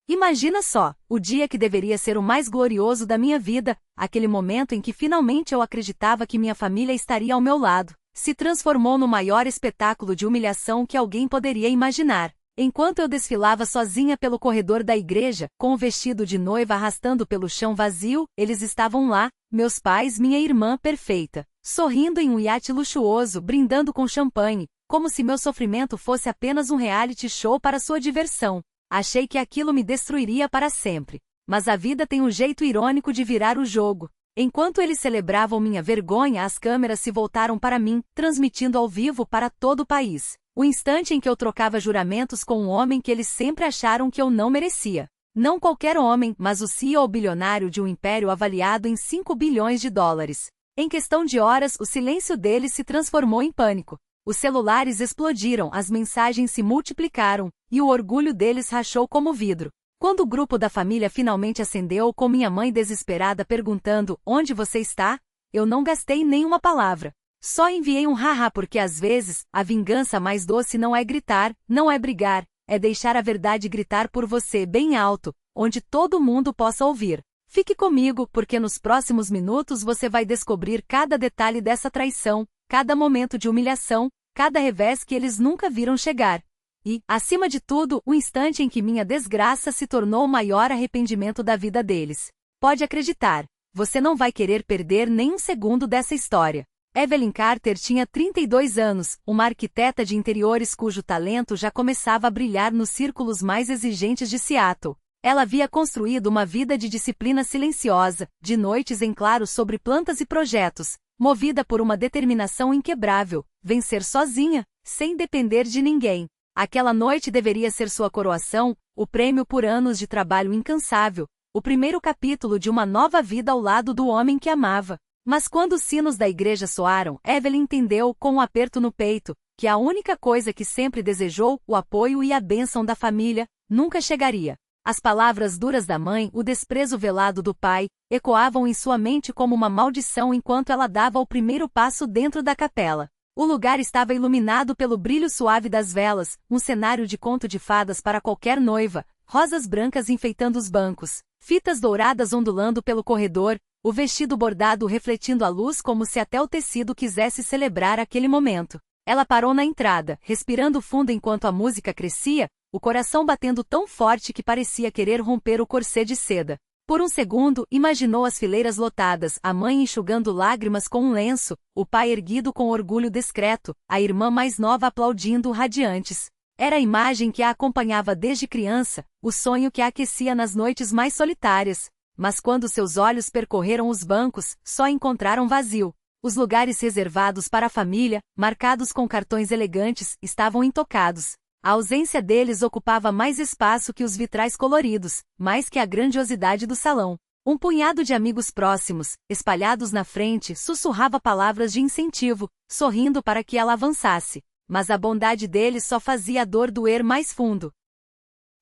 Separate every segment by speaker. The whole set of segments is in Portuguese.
Speaker 1: Imagina só, o dia que deveria ser o mais glorioso da minha vida, aquele momento em que finalmente eu acreditava que minha família estaria ao meu lado, se transformou no maior espetáculo de humilhação que alguém poderia imaginar. Enquanto eu desfilava sozinha pelo corredor da igreja, com o vestido de noiva arrastando pelo chão vazio, eles estavam lá, meus pais, minha irmã perfeita, sorrindo em um iate luxuoso, brindando com champanhe, como se meu sofrimento fosse apenas um reality show para sua diversão. Achei que aquilo me destruiria para sempre. Mas a vida tem um jeito irônico de virar o jogo. Enquanto eles celebravam minha vergonha, as câmeras se voltaram para mim, transmitindo ao vivo para todo o país. O instante em que eu trocava juramentos com um homem que eles sempre acharam que eu não merecia. Não qualquer homem, mas o CEO bilionário de um império avaliado em 5 bilhões de dólares. Em questão de horas, o silêncio deles se transformou em pânico. Os celulares explodiram, as mensagens se multiplicaram, e o orgulho deles rachou como vidro. Quando o grupo da família finalmente acendeu, com minha mãe desesperada perguntando: "Onde você está?", eu não gastei nenhuma palavra. Só enviei um haha porque às vezes, a vingança mais doce não é gritar, não é brigar, é deixar a verdade gritar por você bem alto, onde todo mundo possa ouvir. Fique comigo, porque nos próximos minutos você vai descobrir cada detalhe dessa traição, cada momento de humilhação, cada revés que eles nunca viram chegar. E, acima de tudo, o instante em que minha desgraça se tornou o maior arrependimento da vida deles. Pode acreditar, você não vai querer perder nem um segundo dessa história. Evelyn Carter tinha 32 anos, uma arquiteta de interiores cujo talento já começava a brilhar nos círculos mais exigentes de Seattle. Ela havia construído uma vida de disciplina silenciosa, de noites em claro sobre plantas e projetos, movida por uma determinação inquebrável, vencer sozinha, sem depender de ninguém. Aquela noite deveria ser sua coroação, o prêmio por anos de trabalho incansável, o primeiro capítulo de uma nova vida ao lado do homem que amava. Mas quando os sinos da igreja soaram, Evelyn entendeu, com um aperto no peito, que a única coisa que sempre desejou, o apoio e a bênção da família, nunca chegaria. As palavras duras da mãe, o desprezo velado do pai, ecoavam em sua mente como uma maldição enquanto ela dava o primeiro passo dentro da capela. O lugar estava iluminado pelo brilho suave das velas, um cenário de conto de fadas para qualquer noiva, rosas brancas enfeitando os bancos, fitas douradas ondulando pelo corredor, o vestido bordado refletindo a luz como se até o tecido quisesse celebrar aquele momento. Ela parou na entrada, respirando fundo enquanto a música crescia, o coração batendo tão forte que parecia querer romper o corset de seda. Por um segundo, imaginou as fileiras lotadas, a mãe enxugando lágrimas com um lenço, o pai erguido com orgulho discreto, a irmã mais nova aplaudindo radiantes. Era a imagem que a acompanhava desde criança, o sonho que a aquecia nas noites mais solitárias. Mas quando seus olhos percorreram os bancos, só encontraram vazio. Os lugares reservados para a família, marcados com cartões elegantes, estavam intocados. A ausência deles ocupava mais espaço que os vitrais coloridos, mais que a grandiosidade do salão. Um punhado de amigos próximos, espalhados na frente, sussurrava palavras de incentivo, sorrindo para que ela avançasse. Mas a bondade deles só fazia a dor doer mais fundo.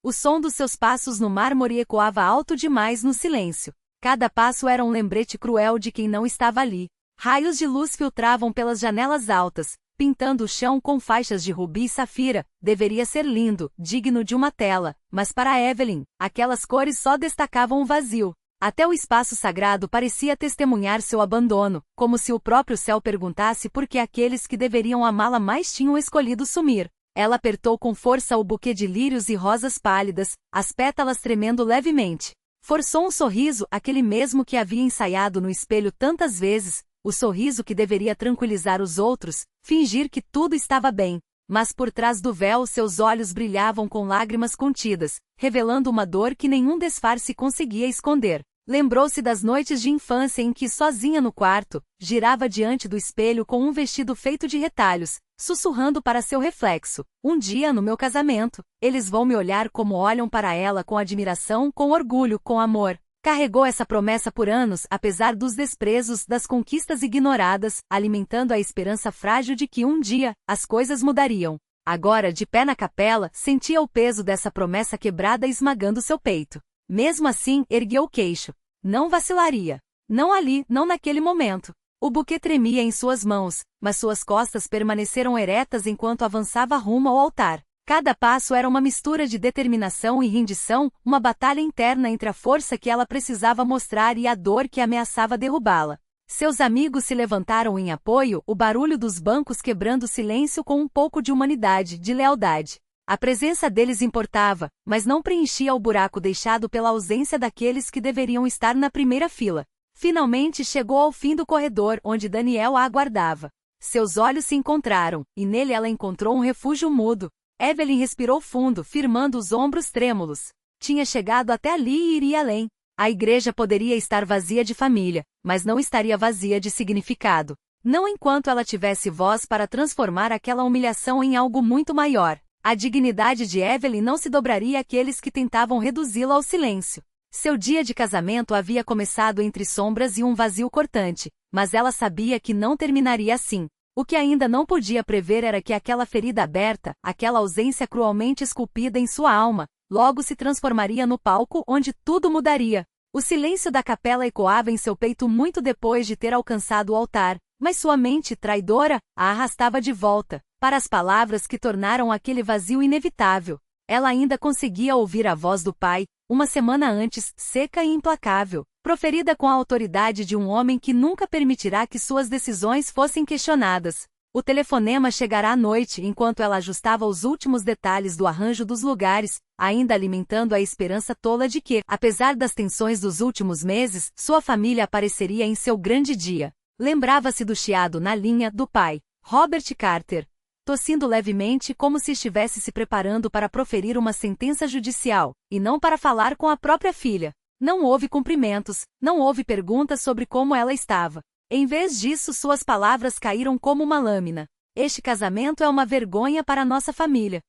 Speaker 1: O som dos seus passos no mármore ecoava alto demais no silêncio. Cada passo era um lembrete cruel de quem não estava ali. Raios de luz filtravam pelas janelas altas, pintando o chão com faixas de rubi e safira. Deveria ser lindo, digno de uma tela, mas para Evelyn, aquelas cores só destacavam o vazio. Até o espaço sagrado parecia testemunhar seu abandono, como se o próprio céu perguntasse por que aqueles que deveriam amá-la mais tinham escolhido sumir. Ela apertou com força o buquê de lírios e rosas pálidas, as pétalas tremendo levemente. Forçou um sorriso, aquele mesmo que havia ensaiado no espelho tantas vezes, o sorriso que deveria tranquilizar os outros, fingir que tudo estava bem. Mas por trás do véu seus olhos brilhavam com lágrimas contidas, revelando uma dor que nenhum disfarce conseguia esconder. Lembrou-se das noites de infância em que, sozinha no quarto, girava diante do espelho com um vestido feito de retalhos, sussurrando para seu reflexo: "Um dia no meu casamento, eles vão me olhar como olham para ela, com admiração, com orgulho, com amor." Carregou essa promessa por anos, apesar dos desprezos, das conquistas ignoradas, alimentando a esperança frágil de que um dia, as coisas mudariam. Agora, de pé na capela, sentia o peso dessa promessa quebrada esmagando seu peito. Mesmo assim, ergueu o queixo. Não vacilaria. Não ali, não naquele momento. O buquê tremia em suas mãos, mas suas costas permaneceram eretas enquanto avançava rumo ao altar. Cada passo era uma mistura de determinação e rendição, uma batalha interna entre a força que ela precisava mostrar e a dor que ameaçava derrubá-la. Seus amigos se levantaram em apoio, o barulho dos bancos quebrando o silêncio com um pouco de humanidade, de lealdade. A presença deles importava, mas não preenchia o buraco deixado pela ausência daqueles que deveriam estar na primeira fila. Finalmente chegou ao fim do corredor, onde Daniel a aguardava. Seus olhos se encontraram, e nele ela encontrou um refúgio mudo. Evelyn respirou fundo, firmando os ombros trêmulos. Tinha chegado até ali e iria além. A igreja poderia estar vazia de família, mas não estaria vazia de significado. Não enquanto ela tivesse voz para transformar aquela humilhação em algo muito maior. A dignidade de Evelyn não se dobraria àqueles que tentavam reduzi-la ao silêncio. Seu dia de casamento havia começado entre sombras e um vazio cortante, mas ela sabia que não terminaria assim. O que ainda não podia prever era que aquela ferida aberta, aquela ausência cruelmente esculpida em sua alma, logo se transformaria no palco onde tudo mudaria. O silêncio da capela ecoava em seu peito muito depois de ter alcançado o altar, mas sua mente traidora a arrastava de volta, para as palavras que tornaram aquele vazio inevitável. Ela ainda conseguia ouvir a voz do pai, uma semana antes, seca e implacável, proferida com a autoridade de um homem que nunca permitirá que suas decisões fossem questionadas. O telefonema chegará à noite enquanto ela ajustava os últimos detalhes do arranjo dos lugares, ainda alimentando a esperança tola de que, apesar das tensões dos últimos meses, sua família apareceria em seu grande dia. Lembrava-se do chiado na linha do pai, Robert Carter, tossindo levemente como se estivesse se preparando para proferir uma sentença judicial, e não para falar com a própria filha. Não houve cumprimentos, não houve perguntas sobre como ela estava. Em vez disso, suas palavras caíram como uma lâmina. Este casamento é uma vergonha para nossa família.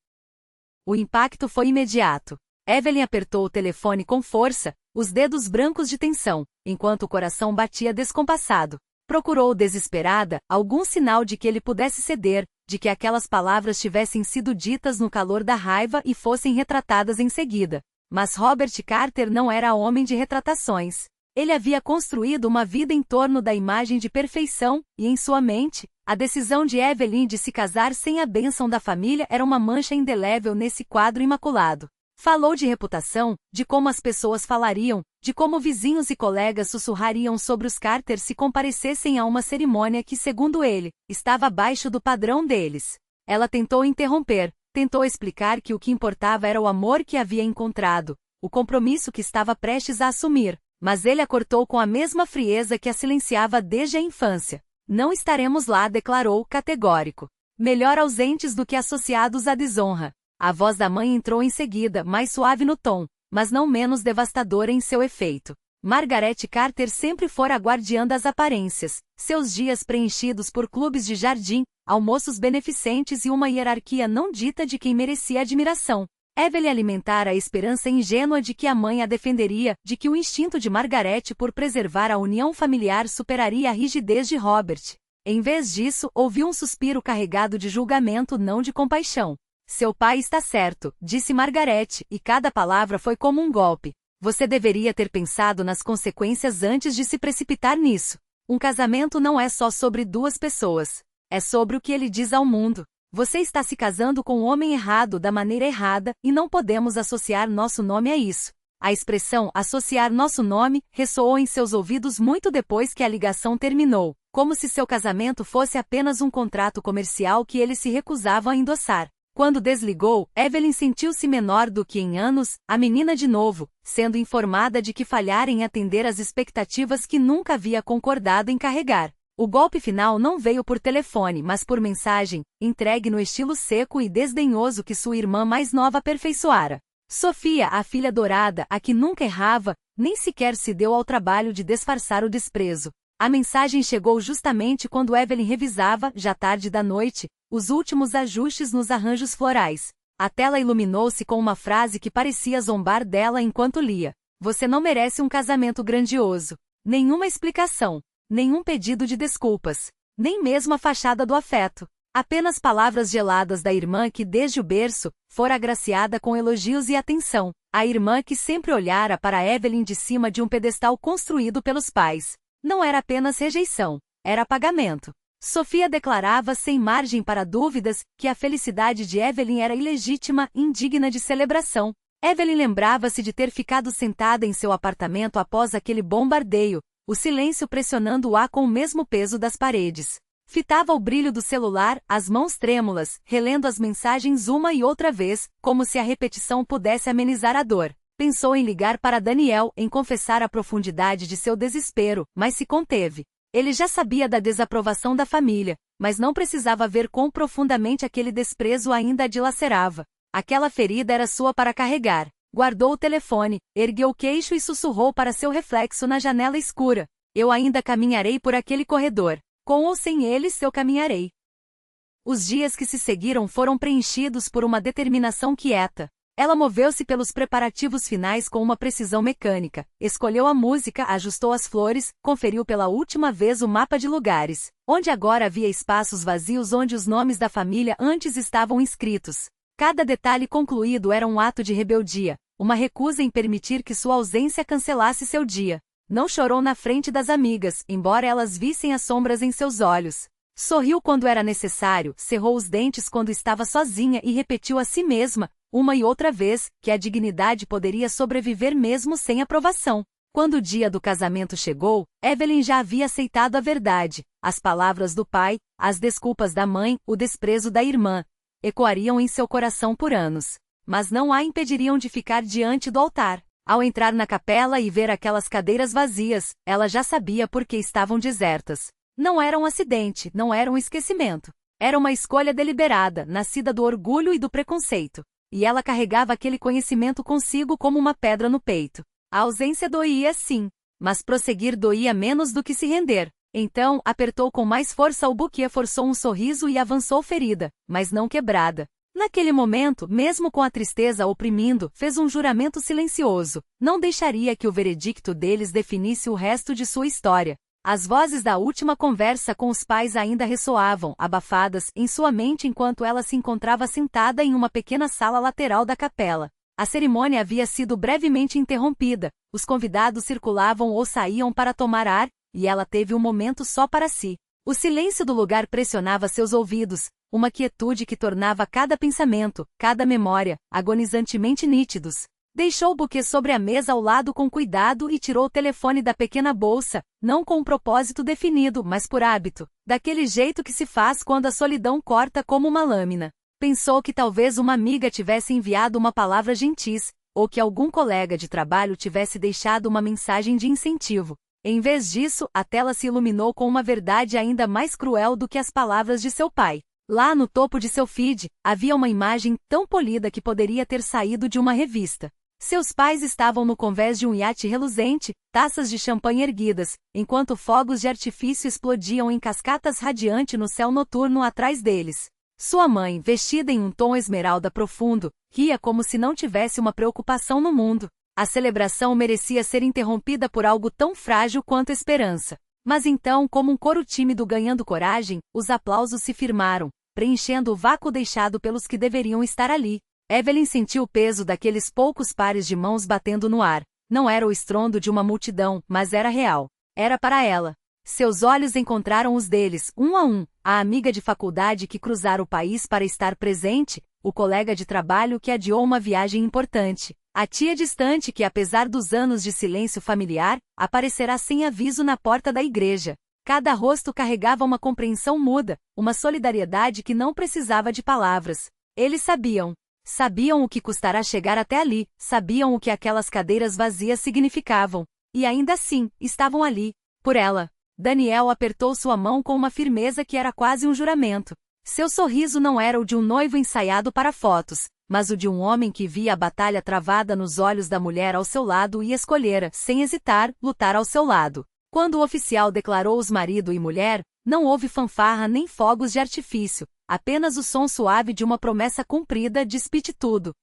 Speaker 1: O impacto foi imediato. Evelyn apertou o telefone com força, os dedos brancos de tensão, enquanto o coração batia descompassado. Procurou desesperada algum sinal de que ele pudesse ceder, de que aquelas palavras tivessem sido ditas no calor da raiva e fossem retratadas em seguida. Mas Robert Carter não era homem de retratações. Ele havia construído uma vida em torno da imagem de perfeição, e em sua mente, a decisão de Evelyn de se casar sem a bênção da família era uma mancha indelével nesse quadro imaculado. Falou de reputação, de como as pessoas falariam, de como vizinhos e colegas sussurrariam sobre os Carter se comparecessem a uma cerimônia que, segundo ele, estava abaixo do padrão deles. Ela tentou interromper, tentou explicar que o que importava era o amor que havia encontrado, o compromisso que estava prestes a assumir, mas ele a cortou com a mesma frieza que a silenciava desde a infância. Não estaremos lá, declarou, categórico. Melhor ausentes do que associados à desonra. A voz da mãe entrou em seguida, mais suave no tom, mas não menos devastadora em seu efeito. Margaret Carter sempre fora a guardiã das aparências, seus dias preenchidos por clubes de jardim, almoços beneficentes e uma hierarquia não dita de quem merecia admiração. Evelyn alimentara a esperança ingênua de que a mãe a defenderia, de que o instinto de Margaret por preservar a união familiar superaria a rigidez de Robert. Em vez disso, ouviu um suspiro carregado de julgamento, não de compaixão. Seu pai está certo, disse Margaret, e cada palavra foi como um golpe. Você deveria ter pensado nas consequências antes de se precipitar nisso. Um casamento não é só sobre duas pessoas. É sobre o que ele diz ao mundo. Você está se casando com o homem errado da maneira errada, e não podemos associar nosso nome a isso. A expressão associar nosso nome ressoou em seus ouvidos muito depois que a ligação terminou, como se seu casamento fosse apenas um contrato comercial que eles se recusavam a endossar. Quando desligou, Evelyn sentiu-se menor do que em anos, a menina de novo, sendo informada de que falhara em atender às expectativas que nunca havia concordado em carregar. O golpe final não veio por telefone, mas por mensagem, entregue no estilo seco e desdenhoso que sua irmã mais nova aperfeiçoara. Sofia, a filha dourada, a que nunca errava, nem sequer se deu ao trabalho de disfarçar o desprezo. A mensagem chegou justamente quando Evelyn revisava, já tarde da noite, os últimos ajustes nos arranjos florais. A tela iluminou-se com uma frase que parecia zombar dela enquanto lia. Você não merece um casamento grandioso. Nenhuma explicação. Nenhum pedido de desculpas. Nem mesmo a fachada do afeto. Apenas palavras geladas da irmã que desde o berço, fora agraciada com elogios e atenção. A irmã que sempre olhara para Evelyn de cima de um pedestal construído pelos pais. Não era apenas rejeição. Era apagamento. Sofia declarava sem margem para dúvidas que a felicidade de Evelyn era ilegítima e indigna de celebração. Evelyn lembrava-se de ter ficado sentada em seu apartamento após aquele bombardeio, o silêncio pressionando-a com o mesmo peso das paredes. Fitava o brilho do celular, as mãos trêmulas, relendo as mensagens uma e outra vez, como se a repetição pudesse amenizar a dor. Pensou em ligar para Daniel, em confessar a profundidade de seu desespero, mas se conteve. Ele já sabia da desaprovação da família, mas não precisava ver quão profundamente aquele desprezo ainda a dilacerava. Aquela ferida era sua para carregar. Guardou o telefone, ergueu o queixo e sussurrou para seu reflexo na janela escura. Eu ainda caminharei por aquele corredor. Com ou sem eles eu caminharei. Os dias que se seguiram foram preenchidos por uma determinação quieta. Ela moveu-se pelos preparativos finais com uma precisão mecânica, escolheu a música, ajustou as flores, conferiu pela última vez o mapa de lugares, onde agora havia espaços vazios onde os nomes da família antes estavam inscritos. Cada detalhe concluído era um ato de rebeldia, uma recusa em permitir que sua ausência cancelasse seu dia. Não chorou na frente das amigas, embora elas vissem as sombras em seus olhos. Sorriu quando era necessário, cerrou os dentes quando estava sozinha e repetiu a si mesma, uma e outra vez, que a dignidade poderia sobreviver mesmo sem aprovação. Quando o dia do casamento chegou, Evelyn já havia aceitado a verdade. As palavras do pai, as desculpas da mãe, o desprezo da irmã, ecoariam em seu coração por anos. Mas não a impediriam de ficar diante do altar. Ao entrar na capela e ver aquelas cadeiras vazias, ela já sabia por que estavam desertas. Não era um acidente, não era um esquecimento. Era uma escolha deliberada, nascida do orgulho e do preconceito. E ela carregava aquele conhecimento consigo como uma pedra no peito. A ausência doía sim, mas prosseguir doía menos do que se render. Então, apertou com mais força o buquê, forçou um sorriso e avançou ferida, mas não quebrada. Naquele momento, mesmo com a tristeza oprimindo, fez um juramento silencioso. Não deixaria que o veredicto deles definisse o resto de sua história. As vozes da última conversa com os pais ainda ressoavam, abafadas, em sua mente enquanto ela se encontrava sentada em uma pequena sala lateral da capela. A cerimônia havia sido brevemente interrompida, os convidados circulavam ou saíam para tomar ar, e ela teve um momento só para si. O silêncio do lugar pressionava seus ouvidos, uma quietude que tornava cada pensamento, cada memória, agonizantemente nítidos. Deixou o buquê sobre a mesa ao lado com cuidado e tirou o telefone da pequena bolsa, não com um propósito definido, mas por hábito, daquele jeito que se faz quando a solidão corta como uma lâmina. Pensou que talvez uma amiga tivesse enviado uma palavra gentis, ou que algum colega de trabalho tivesse deixado uma mensagem de incentivo. Em vez disso, a tela se iluminou com uma verdade ainda mais cruel do que as palavras de seu pai. Lá no topo de seu feed, havia uma imagem tão polida que poderia ter saído de uma revista. Seus pais estavam no convés de um iate reluzente, taças de champanhe erguidas, enquanto fogos de artifício explodiam em cascatas radiantes no céu noturno atrás deles. Sua mãe, vestida em um tom esmeralda profundo, ria como se não tivesse uma preocupação no mundo. A celebração merecia ser interrompida por algo tão frágil quanto esperança. Mas então, como um coro tímido ganhando coragem, os aplausos se firmaram, preenchendo o vácuo deixado pelos que deveriam estar ali. Evelyn sentiu o peso daqueles poucos pares de mãos batendo no ar. Não era o estrondo de uma multidão, mas era real. Era para ela. Seus olhos encontraram os deles, um a um, a amiga de faculdade que cruzara o país para estar presente, o colega de trabalho que adiou uma viagem importante, a tia distante que, apesar dos anos de silêncio familiar, aparecerá sem aviso na porta da igreja. Cada rosto carregava uma compreensão muda, uma solidariedade que não precisava de palavras. Eles sabiam. Sabiam o que custará chegar até ali, sabiam o que aquelas cadeiras vazias significavam. E ainda assim, estavam ali. Por ela. Daniel apertou sua mão com uma firmeza que era quase um juramento. Seu sorriso não era o de um noivo ensaiado para fotos, mas o de um homem que via a batalha travada nos olhos da mulher ao seu lado e escolhera, sem hesitar, lutar ao seu lado. Quando o oficial declarou-os marido e mulher, não houve fanfarra nem fogos de artifício. Apenas o som suave de uma promessa cumprida despite tudo.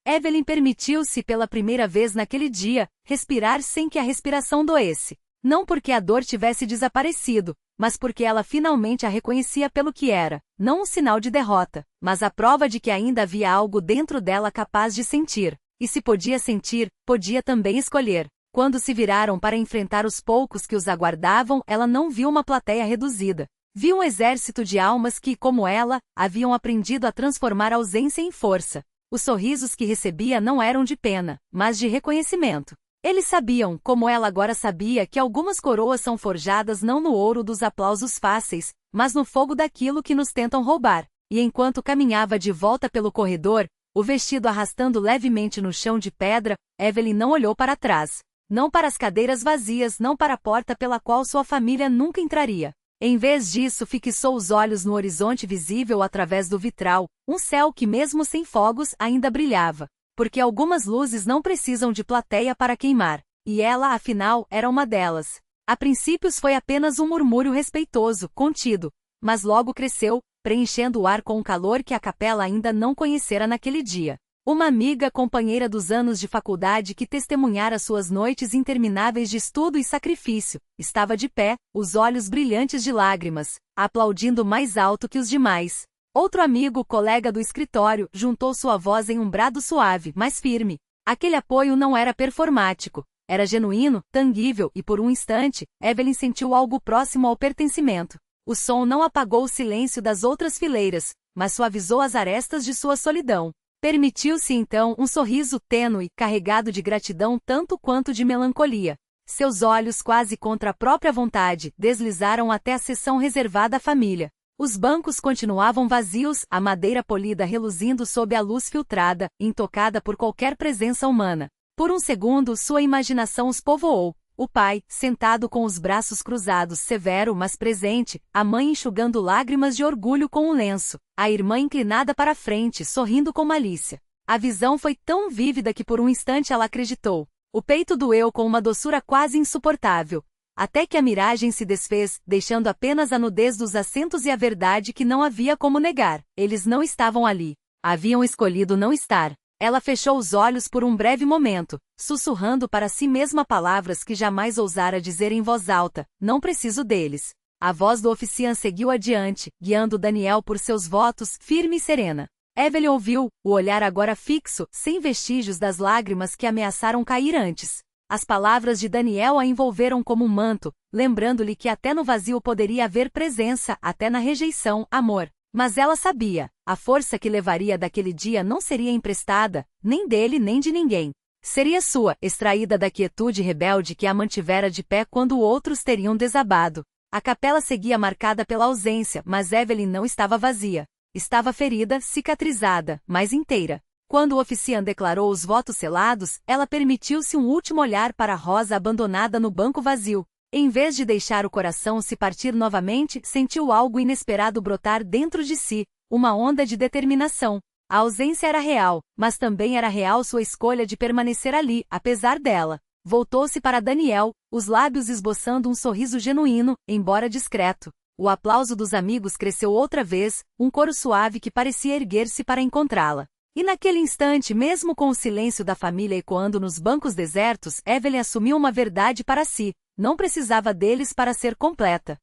Speaker 1: Evelyn permitiu-se pela primeira vez naquele dia, respirar sem que a respiração doesse. Não porque a dor tivesse desaparecido, mas porque ela finalmente a reconhecia pelo que era, não um sinal de derrota, mas a prova de que ainda havia algo dentro dela capaz de sentir. E se podia sentir, podia também escolher. Quando se viraram para enfrentar os poucos que os aguardavam, ela não viu uma plateia reduzida. Viu um exército de almas que, como ela, haviam aprendido a transformar a ausência em força. Os sorrisos que recebia não eram de pena, mas de reconhecimento. Eles sabiam, como ela agora sabia, que algumas coroas são forjadas não no ouro dos aplausos fáceis, mas no fogo daquilo que nos tentam roubar. E enquanto caminhava de volta pelo corredor, o vestido arrastando levemente no chão de pedra, Evelyn não olhou para trás. Não para as cadeiras vazias, não para a porta pela qual sua família nunca entraria. Em vez disso, fixou os olhos no horizonte visível através do vitral, um céu que mesmo sem fogos ainda brilhava. Porque algumas luzes não precisam de plateia para queimar. E ela, afinal, era uma delas. A princípios foi apenas um murmúrio respeitoso, contido. Mas logo cresceu, preenchendo o ar com um calor que a capela ainda não conhecera naquele dia. Uma amiga companheira dos anos de faculdade que testemunhara suas noites intermináveis de estudo e sacrifício, estava de pé, os olhos brilhantes de lágrimas, aplaudindo mais alto que os demais. Outro amigo, colega do escritório, juntou sua voz em um brado suave, mas firme. Aquele apoio não era performático, era genuíno, tangível e por um instante, Evelyn sentiu algo próximo ao pertencimento. O som não apagou o silêncio das outras fileiras, mas suavizou as arestas de sua solidão. Permitiu-se então um sorriso tênue, carregado de gratidão tanto quanto de melancolia. Seus olhos, quase contra a própria vontade, deslizaram até a seção reservada à família. Os bancos continuavam vazios, a madeira polida reluzindo sob a luz filtrada, intocada por qualquer presença humana. Por um segundo, sua imaginação os povoou. O pai, sentado com os braços cruzados, severo mas presente, a mãe enxugando lágrimas de orgulho com um lenço, a irmã inclinada para a frente, sorrindo com malícia. A visão foi tão vívida que por um instante ela acreditou. O peito doeu com uma doçura quase insuportável, até que a miragem se desfez, deixando apenas a nudez dos assentos e a verdade que não havia como negar. Eles não estavam ali. Haviam escolhido não estar. Ela fechou os olhos por um breve momento, sussurrando para si mesma palavras que jamais ousara dizer em voz alta, não preciso deles. A voz do oficiante seguiu adiante, guiando Daniel por seus votos, firme e serena. Evelyn ouviu, o olhar agora fixo, sem vestígios das lágrimas que ameaçaram cair antes. As palavras de Daniel a envolveram como um manto, lembrando-lhe que até no vazio poderia haver presença, até na rejeição, amor. Mas ela sabia, a força que levaria daquele dia não seria emprestada, nem dele nem de ninguém. Seria sua, extraída da quietude rebelde que a mantivera de pé quando outros teriam desabado. A capela seguia marcada pela ausência, mas Evelyn não estava vazia. Estava ferida, cicatrizada, mas inteira. Quando o oficiante declarou os votos selados, ela permitiu-se um último olhar para a Rosa abandonada no banco vazio. Em vez de deixar o coração se partir novamente, sentiu algo inesperado brotar dentro de si, uma onda de determinação. A ausência era real, mas também era real sua escolha de permanecer ali, apesar dela. Voltou-se para Daniel, os lábios esboçando um sorriso genuíno, embora discreto. O aplauso dos amigos cresceu outra vez, um coro suave que parecia erguer-se para encontrá-la. E naquele instante, mesmo com o silêncio da família ecoando nos bancos desertos, Evelyn assumiu uma verdade para si. Não precisava deles para ser completa.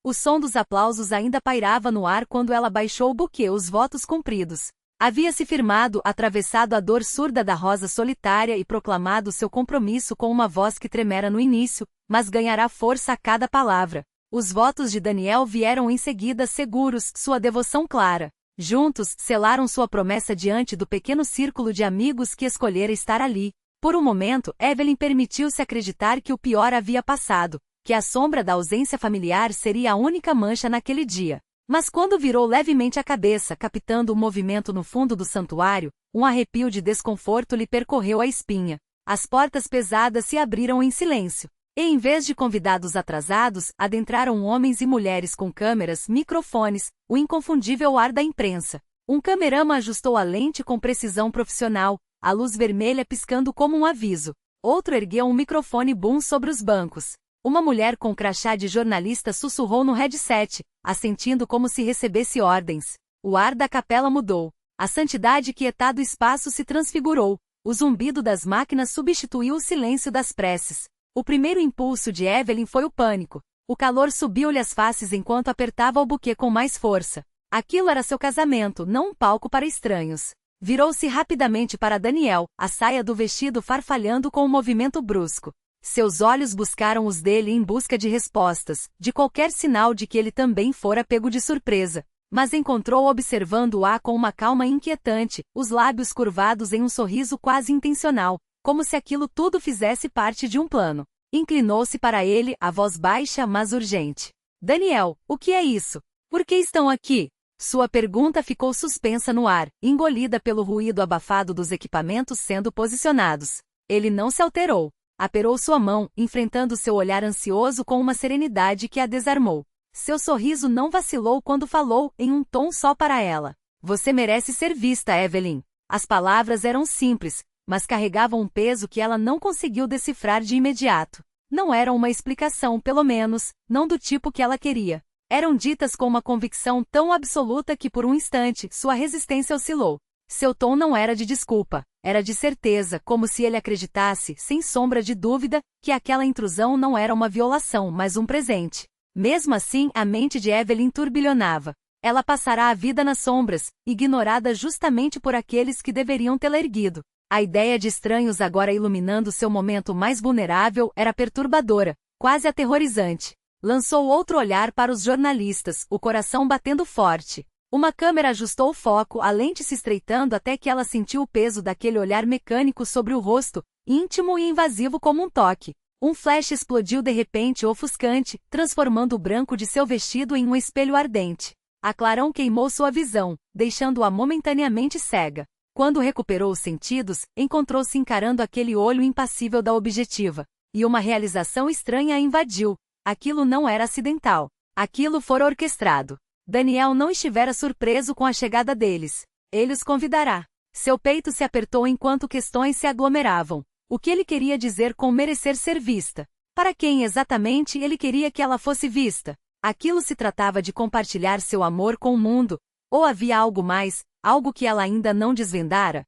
Speaker 1: O som dos aplausos ainda pairava no ar quando ela baixou o buquê, os votos cumpridos. Havia se firmado, atravessado a dor surda da Rosa solitária e proclamado seu compromisso com uma voz que tremera no início, mas ganhará força a cada palavra. Os votos de Daniel vieram em seguida seguros, sua devoção clara. Juntos, selaram sua promessa diante do pequeno círculo de amigos que escolhera estar ali. Por um momento, Evelyn permitiu-se acreditar que o pior havia passado, que a sombra da ausência familiar seria a única mancha naquele dia. Mas quando virou levemente a cabeça, captando o movimento no fundo do santuário, um arrepio de desconforto lhe percorreu a espinha. As portas pesadas se abriram em silêncio. E em vez de convidados atrasados, adentraram homens e mulheres com câmeras, microfones, o inconfundível ar da imprensa. Um camerama ajustou a lente com precisão profissional, a luz vermelha piscando como um aviso. Outro ergueu um microfone boom sobre os bancos. Uma mulher com crachá de jornalista sussurrou no headset, assentindo como se recebesse ordens. O ar da capela mudou. A santidade quietado espaço se transfigurou. O zumbido das máquinas substituiu o silêncio das preces. O primeiro impulso de Evelyn foi o pânico. O calor subiu-lhe as faces enquanto apertava o buquê com mais força. Aquilo era seu casamento, não um palco para estranhos. Virou-se rapidamente para Daniel, a saia do vestido farfalhando com um movimento brusco. Seus olhos buscaram os dele em busca de respostas, de qualquer sinal de que ele também fora pego de surpresa. Mas encontrou observando-a com uma calma inquietante, os lábios curvados em um sorriso quase intencional, como se aquilo tudo fizesse parte de um plano. Inclinou-se para ele, a voz baixa mas urgente. Daniel, o que é isso? Por que estão aqui? Sua pergunta ficou suspensa no ar, engolida pelo ruído abafado dos equipamentos sendo posicionados. Ele não se alterou. Aperou sua mão, enfrentando seu olhar ansioso com uma serenidade que a desarmou. Seu sorriso não vacilou quando falou, em um tom só para ela. Você merece ser vista, Evelyn. As palavras eram simples, mas carregavam um peso que ela não conseguiu decifrar de imediato. Não eram uma explicação, pelo menos, não do tipo que ela queria. Eram ditas com uma convicção tão absoluta que por um instante, sua resistência oscilou. Seu tom não era de desculpa, era de certeza, como se ele acreditasse, sem sombra de dúvida, que aquela intrusão não era uma violação, mas um presente. Mesmo assim, a mente de Evelyn turbilhonava. Ela passará a vida nas sombras, ignorada justamente por aqueles que deveriam tê-la erguido. A ideia de estranhos agora iluminando seu momento mais vulnerável era perturbadora, quase aterrorizante. Lançou outro olhar para os jornalistas, o coração batendo forte. Uma câmera ajustou o foco, a lente se estreitando até que ela sentiu o peso daquele olhar mecânico sobre o rosto, íntimo e invasivo como um toque. Um flash explodiu de repente ofuscante, transformando o branco de seu vestido em um espelho ardente. A clarão queimou sua visão, deixando-a momentaneamente cega. Quando recuperou os sentidos, encontrou-se encarando aquele olho impassível da objetiva. E uma realização estranha a invadiu. Aquilo não era acidental. Aquilo fora orquestrado. Daniel não estivera surpreso com a chegada deles. Ele os convidará. Seu peito se apertou enquanto questões se aglomeravam. O que ele queria dizer com merecer ser vista? Para quem exatamente ele queria que ela fosse vista? Aquilo se tratava de compartilhar seu amor com o mundo? Ou havia algo mais, algo que ela ainda não desvendara?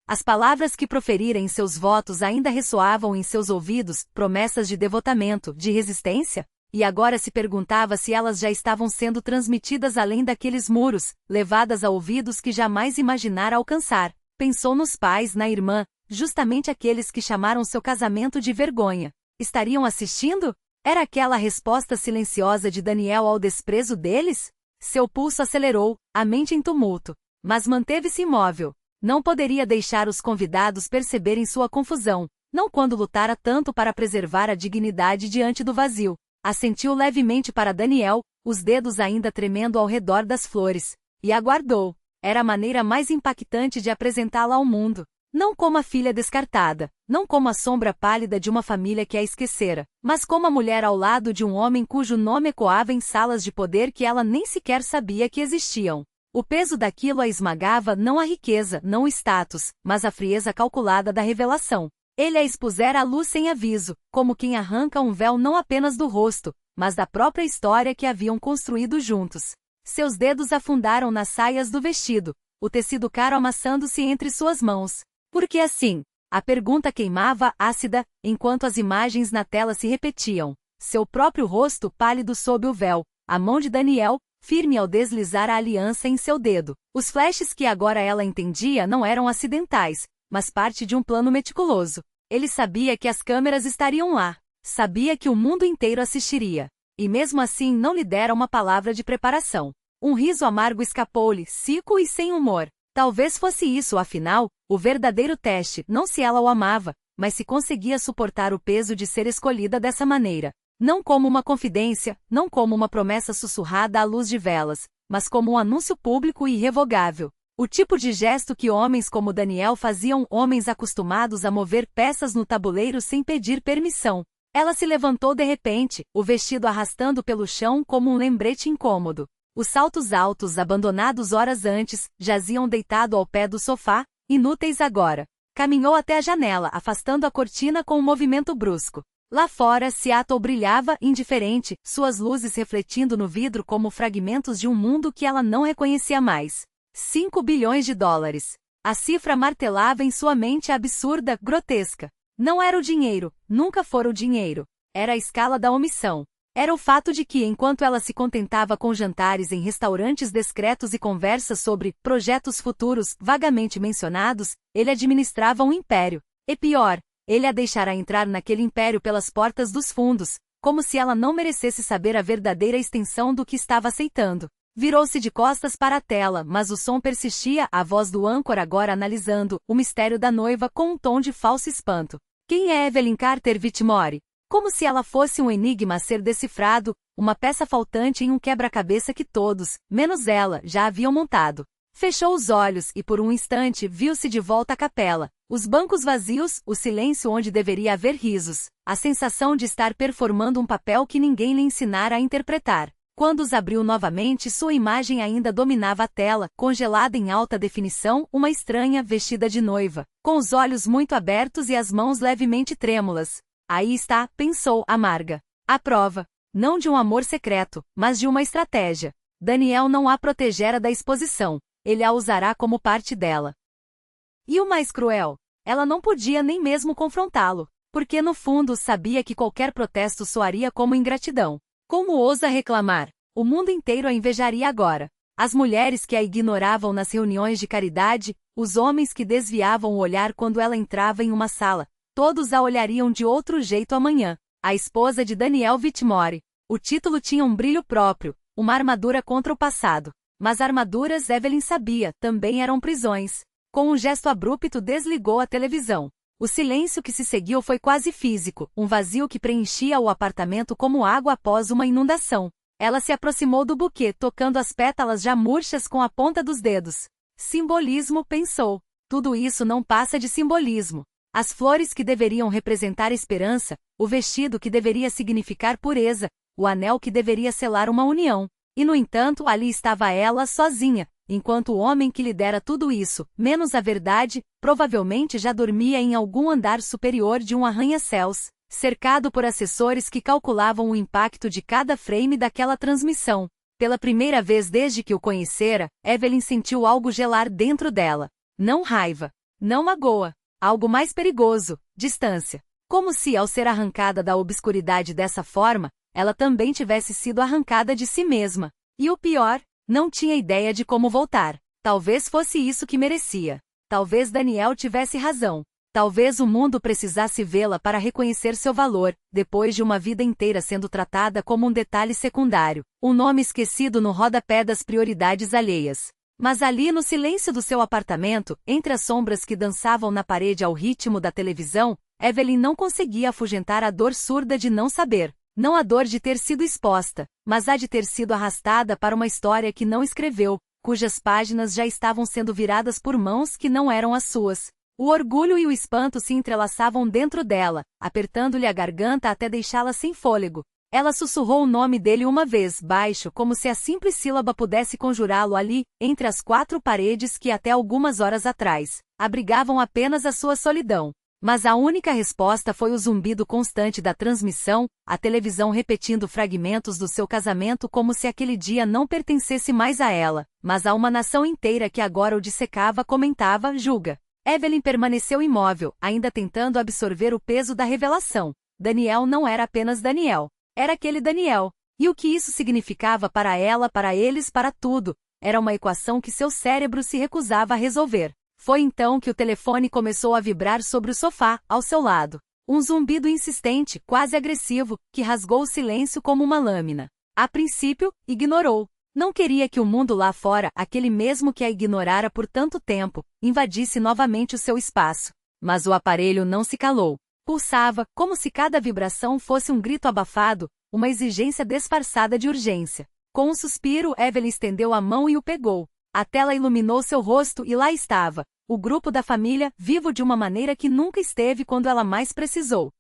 Speaker 1: As palavras que proferira em seus votos ainda ressoavam em seus ouvidos, promessas de devotamento, de resistência? E agora se perguntava se elas já estavam sendo transmitidas além daqueles muros, levadas a ouvidos que jamais imaginara alcançar. Pensou nos pais, na irmã, justamente aqueles que chamaram seu casamento de vergonha. Estariam assistindo? Era aquela a resposta silenciosa de Daniel ao desprezo deles? Seu pulso acelerou, a mente em tumulto. Mas manteve-se imóvel. Não poderia deixar os convidados perceberem sua confusão, não quando lutara tanto para preservar a dignidade diante do vazio. Assentiu levemente para Daniel, os dedos ainda tremendo ao redor das flores. E aguardou. Era a maneira mais impactante de apresentá-la ao mundo. Não como a filha descartada, não como a sombra pálida de uma família que a esquecera, mas como a mulher ao lado de um homem cujo nome ecoava em salas de poder que ela nem sequer sabia que existiam. O peso daquilo a esmagava não a riqueza, não o status, mas a frieza calculada da revelação. Ele a expusera à luz sem aviso, como quem arranca um véu não apenas do rosto, mas da própria história que haviam construído juntos. Seus dedos afundaram nas saias do vestido, o tecido caro amassando-se entre suas mãos. Por que assim? A pergunta queimava, ácida, enquanto as imagens na tela se repetiam. Seu próprio rosto pálido sob o véu, a mão de Daniel, firme ao deslizar a aliança em seu dedo. Os flashes que agora ela entendia não eram acidentais, mas parte de um plano meticuloso. Ele sabia que as câmeras estariam lá. Sabia que o mundo inteiro assistiria. E mesmo assim não lhe dera uma palavra de preparação. Um riso amargo escapou-lhe, seco e sem humor. Talvez fosse isso, afinal, o verdadeiro teste, não se ela o amava, mas se conseguia suportar o peso de ser escolhida dessa maneira. Não como uma confidência, não como uma promessa sussurrada à luz de velas, mas como um anúncio público e irrevogável. O tipo de gesto que homens como Daniel faziam, homens acostumados a mover peças no tabuleiro sem pedir permissão. Ela se levantou de repente, o vestido arrastando pelo chão como um lembrete incômodo. Os saltos altos, abandonados horas antes, jaziam deitado ao pé do sofá, inúteis agora. Caminhou até a janela, afastando a cortina com um movimento brusco. Lá fora, Seattle brilhava, indiferente, suas luzes refletindo no vidro como fragmentos de um mundo que ela não reconhecia mais. 5 bilhões de dólares. A cifra martelava em sua mente absurda, grotesca. Não era o dinheiro, nunca fora o dinheiro. Era a escala da omissão. Era o fato de que, enquanto ela se contentava com jantares em restaurantes discretos e conversas sobre projetos futuros vagamente mencionados, ele administrava um império. E pior, Ele a deixará entrar naquele império pelas portas dos fundos, como se ela não merecesse saber a verdadeira extensão do que estava aceitando. Virou-se de costas para a tela, mas o som persistia, a voz do âncora agora analisando o mistério da noiva com um tom de falso espanto. Quem é Evelyn Carter Whitmore? Como se ela fosse um enigma a ser decifrado, uma peça faltante em um quebra-cabeça que todos, menos ela, já haviam montado. Fechou os olhos e por um instante viu-se de volta à capela. Os bancos vazios, o silêncio onde deveria haver risos, a sensação de estar performando um papel que ninguém lhe ensinara a interpretar. Quando os abriu novamente, sua imagem ainda dominava a tela, congelada em alta definição, uma estranha, vestida de noiva, com os olhos muito abertos e as mãos levemente trêmulas. Aí está, pensou, amarga. A prova, não de um amor secreto, mas de uma estratégia. Daniel não a protegera da exposição. Ele a usará como parte dela. E o mais cruel? Ela não podia nem mesmo confrontá-lo, porque no fundo sabia que qualquer protesto soaria como ingratidão. Como ousa reclamar? O mundo inteiro a invejaria agora. As mulheres que a ignoravam nas reuniões de caridade, os homens que desviavam o olhar quando ela entrava em uma sala, todos a olhariam de outro jeito amanhã. A esposa de Daniel Whitmore. O título tinha um brilho próprio, uma armadura contra o passado. Mas armaduras, Evelyn sabia, também eram prisões. Com um gesto abrupto desligou a televisão. O silêncio que se seguiu foi quase físico, um vazio que preenchia o apartamento como água após uma inundação. Ela se aproximou do buquê, tocando as pétalas já murchas com a ponta dos dedos. Simbolismo, pensou. Tudo isso não passa de simbolismo. As flores que deveriam representar esperança, o vestido que deveria significar pureza, o anel que deveria selar uma união. E no entanto, ali estava ela sozinha, enquanto o homem que lhe dera tudo isso, menos a verdade, provavelmente já dormia em algum andar superior de um arranha-céus, cercado por assessores que calculavam o impacto de cada frame daquela transmissão. Pela primeira vez desde que o conhecera, Evelyn sentiu algo gelar dentro dela. Não raiva, não magoa, algo mais perigoso, distância. Como se, ao ser arrancada da obscuridade dessa forma, ela também tivesse sido arrancada de si mesma. E o pior, não tinha ideia de como voltar. Talvez fosse isso que merecia. Talvez Daniel tivesse razão. Talvez o mundo precisasse vê-la para reconhecer seu valor, depois de uma vida inteira sendo tratada como um detalhe secundário, um nome esquecido no rodapé das prioridades alheias. Mas ali no silêncio do seu apartamento, entre as sombras que dançavam na parede ao ritmo da televisão, Evelyn não conseguia afugentar a dor surda de não saber. Não a dor de ter sido exposta, mas a de ter sido arrastada para uma história que não escreveu, cujas páginas já estavam sendo viradas por mãos que não eram as suas. O orgulho e o espanto se entrelaçavam dentro dela, apertando-lhe a garganta até deixá-la sem fôlego. Ela sussurrou o nome dele uma vez, baixo, como se a simples sílaba pudesse conjurá-lo ali, entre as quatro paredes que até algumas horas atrás abrigavam apenas a sua solidão. Mas a única resposta foi o zumbido constante da transmissão, a televisão repetindo fragmentos do seu casamento como se aquele dia não pertencesse mais a ela, mas a uma nação inteira que agora o dissecava, comentava, julga. Evelyn permaneceu imóvel, ainda tentando absorver o peso da revelação. Daniel não era apenas Daniel. Era aquele Daniel. E o que isso significava para ela, para eles, para tudo? Era uma equação que seu cérebro se recusava a resolver. Foi então que o telefone começou a vibrar sobre o sofá, ao seu lado. Um zumbido insistente, quase agressivo, que rasgou o silêncio como uma lâmina. A princípio, ignorou. Não queria que o mundo lá fora, aquele mesmo que a ignorara por tanto tempo, invadisse novamente o seu espaço. Mas o aparelho não se calou. Pulsava, como se cada vibração fosse um grito abafado, uma exigência disfarçada de urgência. Com um suspiro, Evelyn estendeu a mão e o pegou. A tela iluminou seu rosto e lá estava, o grupo da família, vivo de uma maneira que nunca esteve quando ela mais precisou.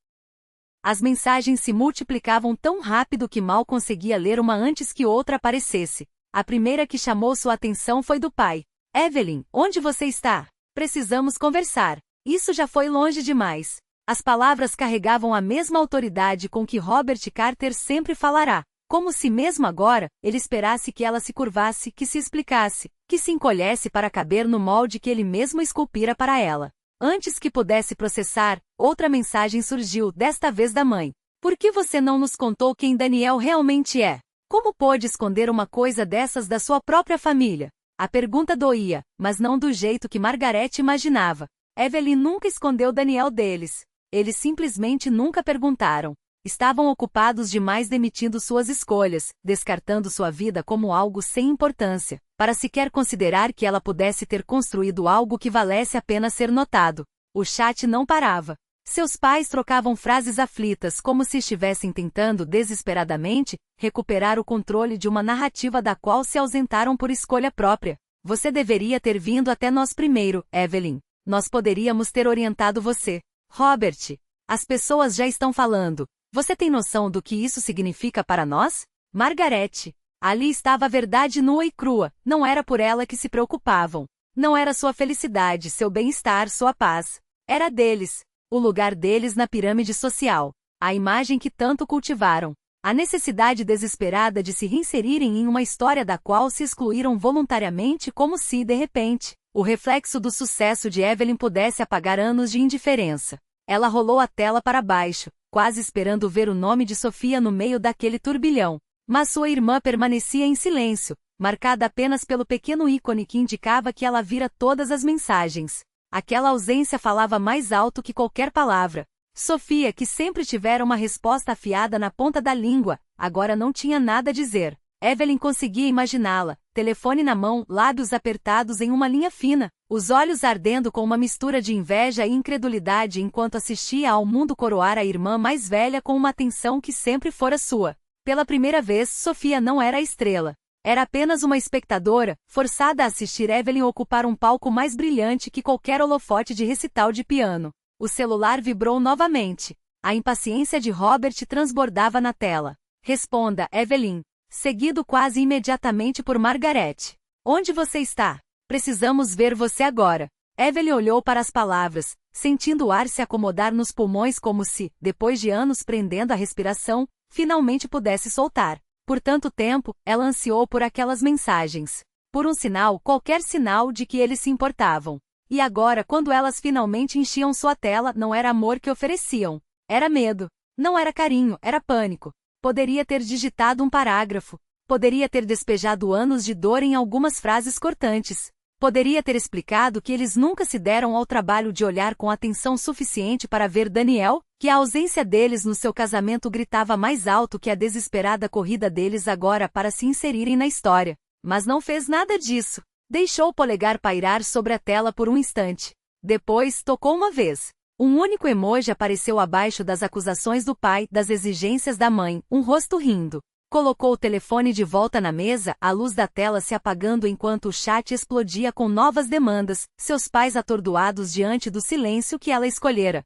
Speaker 1: As mensagens se multiplicavam tão rápido que mal conseguia ler uma antes que outra aparecesse. A primeira que chamou sua atenção foi do pai. Evelyn, onde você está? Precisamos conversar. Isso já foi longe demais. As palavras carregavam a mesma autoridade com que Robert Carter sempre falará. Como se mesmo agora, ele esperasse que ela se curvasse, que se explicasse, que se encolhesse para caber no molde que ele mesmo esculpira para ela. Antes que pudesse processar, outra mensagem surgiu, desta vez da mãe. Por que você não nos contou quem Daniel realmente é? Como pôde esconder uma coisa dessas da sua própria família? A pergunta doía, mas não do jeito que Margaret imaginava. Evelyn nunca escondeu Daniel deles. Eles simplesmente nunca perguntaram. Estavam ocupados demais demitindo suas escolhas, descartando sua vida como algo sem importância, para sequer considerar que ela pudesse ter construído algo que valesse a pena ser notado. O chat não parava. Seus pais trocavam frases aflitas como se estivessem tentando desesperadamente recuperar o controle de uma narrativa da qual se ausentaram por escolha própria. Você deveria ter vindo até nós primeiro, Evelyn. Nós poderíamos ter orientado você. Robert, as pessoas já estão falando. Você tem noção do que isso significa para nós? Margaret. Ali estava a verdade nua e crua. Não era por ela que se preocupavam. Não era sua felicidade, seu bem-estar, sua paz. Era deles. O lugar deles na pirâmide social. A imagem que tanto cultivaram. A necessidade desesperada de se reinserirem em uma história da qual se excluíram voluntariamente como se, de repente, o reflexo do sucesso de Evelyn pudesse apagar anos de indiferença. Ela rolou a tela para baixo, quase esperando ver o nome de Sofia no meio daquele turbilhão. Mas sua irmã permanecia em silêncio, marcada apenas pelo pequeno ícone que indicava que ela vira todas as mensagens. Aquela ausência falava mais alto que qualquer palavra. Sofia, que sempre tivera uma resposta afiada na ponta da língua, agora não tinha nada a dizer. Evelyn conseguia imaginá-la, telefone na mão, lábios apertados em uma linha fina, os olhos ardendo com uma mistura de inveja e incredulidade enquanto assistia ao mundo coroar a irmã mais velha com uma atenção que sempre fora sua. Pela primeira vez, Sofia não era a estrela. Era apenas uma espectadora, forçada a assistir Evelyn ocupar um palco mais brilhante que qualquer holofote de recital de piano. O celular vibrou novamente. A impaciência de Robert transbordava na tela. Responda, Evelyn. Seguido quase imediatamente por Margaret. Onde você está? Precisamos ver você agora. Evelyn olhou para as palavras, sentindo o ar se acomodar nos pulmões como se, depois de anos prendendo a respiração, finalmente pudesse soltar. Por tanto tempo, ela ansiou por aquelas mensagens. Por um sinal, qualquer sinal de que eles se importavam. E agora, quando elas finalmente enchiam sua tela, não era amor que ofereciam. Era medo. Não era carinho, era pânico. Poderia ter digitado um parágrafo. Poderia ter despejado anos de dor em algumas frases cortantes. Poderia ter explicado que eles nunca se deram ao trabalho de olhar com atenção suficiente para ver Daniel, que a ausência deles no seu casamento gritava mais alto que a desesperada corrida deles agora para se inserirem na história. Mas não fez nada disso. Deixou o polegar pairar sobre a tela por um instante. Depois, tocou uma vez. Um único emoji apareceu abaixo das acusações do pai, das exigências da mãe, um rosto rindo. Colocou o telefone de volta na mesa, a luz da tela se apagando enquanto o chat explodia com novas demandas, seus pais atordoados diante do silêncio que ela escolhera.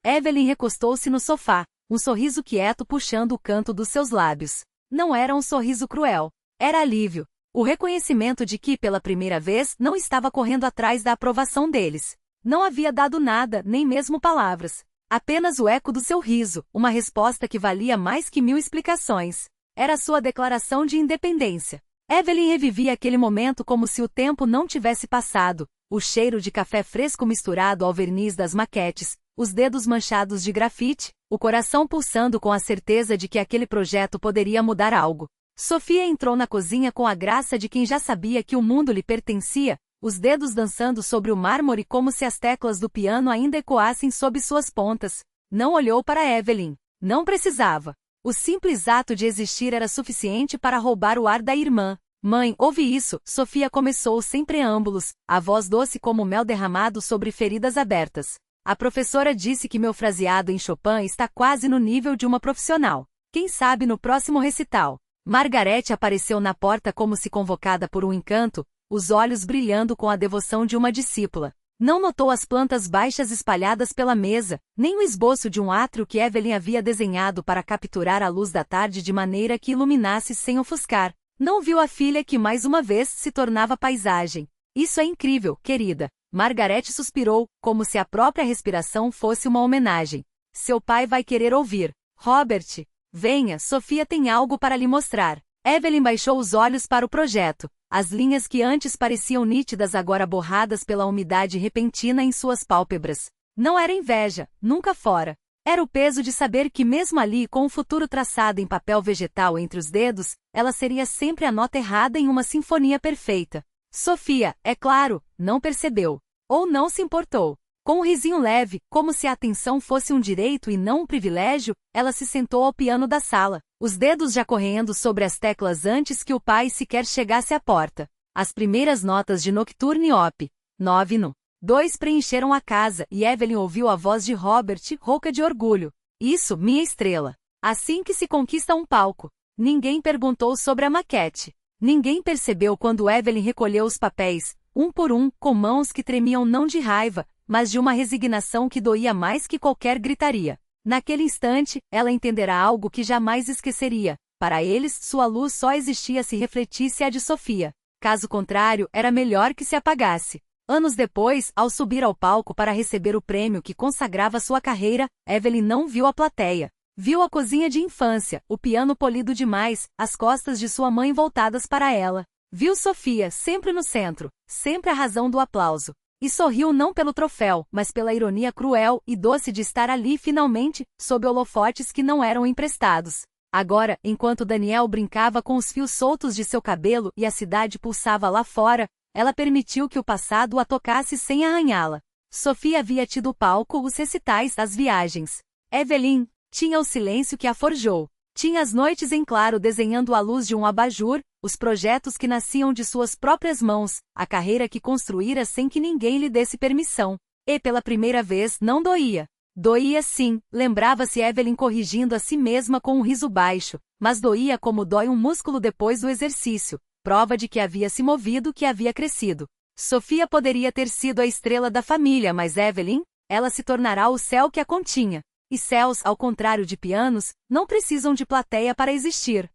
Speaker 1: Evelyn recostou-se no sofá, um sorriso quieto puxando o canto dos seus lábios. Não era um sorriso cruel. Era alívio. O reconhecimento de que, pela primeira vez, não estava correndo atrás da aprovação deles. Não havia dado nada, nem mesmo palavras. Apenas o eco do seu riso, uma resposta que valia mais que 1000 explicações. Era sua declaração de independência. Evelyn revivia aquele momento como se o tempo não tivesse passado, o cheiro de café fresco misturado ao verniz das maquetes, os dedos manchados de grafite, o coração pulsando com a certeza de que aquele projeto poderia mudar algo. Sofia entrou na cozinha com a graça de quem já sabia que o mundo lhe pertencia, os dedos dançando sobre o mármore como se as teclas do piano ainda ecoassem sob suas pontas. Não olhou para Evelyn. Não precisava. O simples ato de existir era suficiente para roubar o ar da irmã. Mãe, ouve isso, Sofia começou sem preâmbulos, a voz doce como mel derramado sobre feridas abertas. A professora disse que meu fraseado em Chopin está quase no nível de uma profissional. Quem sabe no próximo recital. Margaret apareceu na porta como se convocada por um encanto, os olhos brilhando com a devoção de uma discípula. Não notou as plantas baixas espalhadas pela mesa, nem o esboço de um átrio que Evelyn havia desenhado para capturar a luz da tarde de maneira que iluminasse sem ofuscar. Não viu a filha que mais uma vez se tornava paisagem. Isso é incrível, querida. Margaret suspirou, como se a própria respiração fosse uma homenagem. Seu pai vai querer ouvir. Robert, venha, Sofia tem algo para lhe mostrar. Evelyn baixou os olhos para o projeto. As linhas que antes pareciam nítidas agora borradas pela umidade repentina em suas pálpebras. Não era inveja, nunca fora. Era o peso de saber que mesmo ali com o futuro traçado em papel vegetal entre os dedos, ela seria sempre a nota errada em uma sinfonia perfeita. Sofia, é claro, não percebeu. Ou não se importou. Com um risinho leve, como se a atenção fosse um direito e não um privilégio, ela se sentou ao piano da sala, os dedos já correndo sobre as teclas antes que o pai sequer chegasse à porta. As primeiras notas de Nocturne Op. 9 no. 2 preencheram a casa e Evelyn ouviu a voz de Robert, rouca de orgulho. Isso, minha estrela. Assim que se conquista um palco. Ninguém perguntou sobre a maquete. Ninguém percebeu quando Evelyn recolheu os papéis, um por um, com mãos que tremiam não de raiva, mas de uma resignação que doía mais que qualquer gritaria. Naquele instante, ela entenderá algo que jamais esqueceria. Para eles, sua luz só existia se refletisse a de Sofia. Caso contrário, era melhor que se apagasse. Anos depois, ao subir ao palco para receber o prêmio que consagrava sua carreira, Evelyn não viu a plateia. Viu a cozinha de infância, o piano polido demais, as costas de sua mãe voltadas para ela. Viu Sofia, sempre no centro, sempre a razão do aplauso. E sorriu não pelo troféu, mas pela ironia cruel e doce de estar ali finalmente, sob holofotes que não eram emprestados. Agora, enquanto Daniel brincava com os fios soltos de seu cabelo e a cidade pulsava lá fora, ela permitiu que o passado a tocasse sem arranhá-la. Sofia havia tido o palco, os recitais, as viagens. Evelyn tinha o silêncio que a forjou. Tinha as noites em claro desenhando à luz de um abajur, os projetos que nasciam de suas próprias mãos, a carreira que construíra sem que ninguém lhe desse permissão. E pela primeira vez não doía. Doía sim, lembrava-se Evelyn corrigindo a si mesma com um riso baixo, mas doía como dói um músculo depois do exercício, prova de que havia se movido, que havia crescido. Sofia poderia ter sido a estrela da família, mas Evelyn, ela se tornará o céu que a continha. E céus, ao contrário de pianos, não precisam de plateia para existir.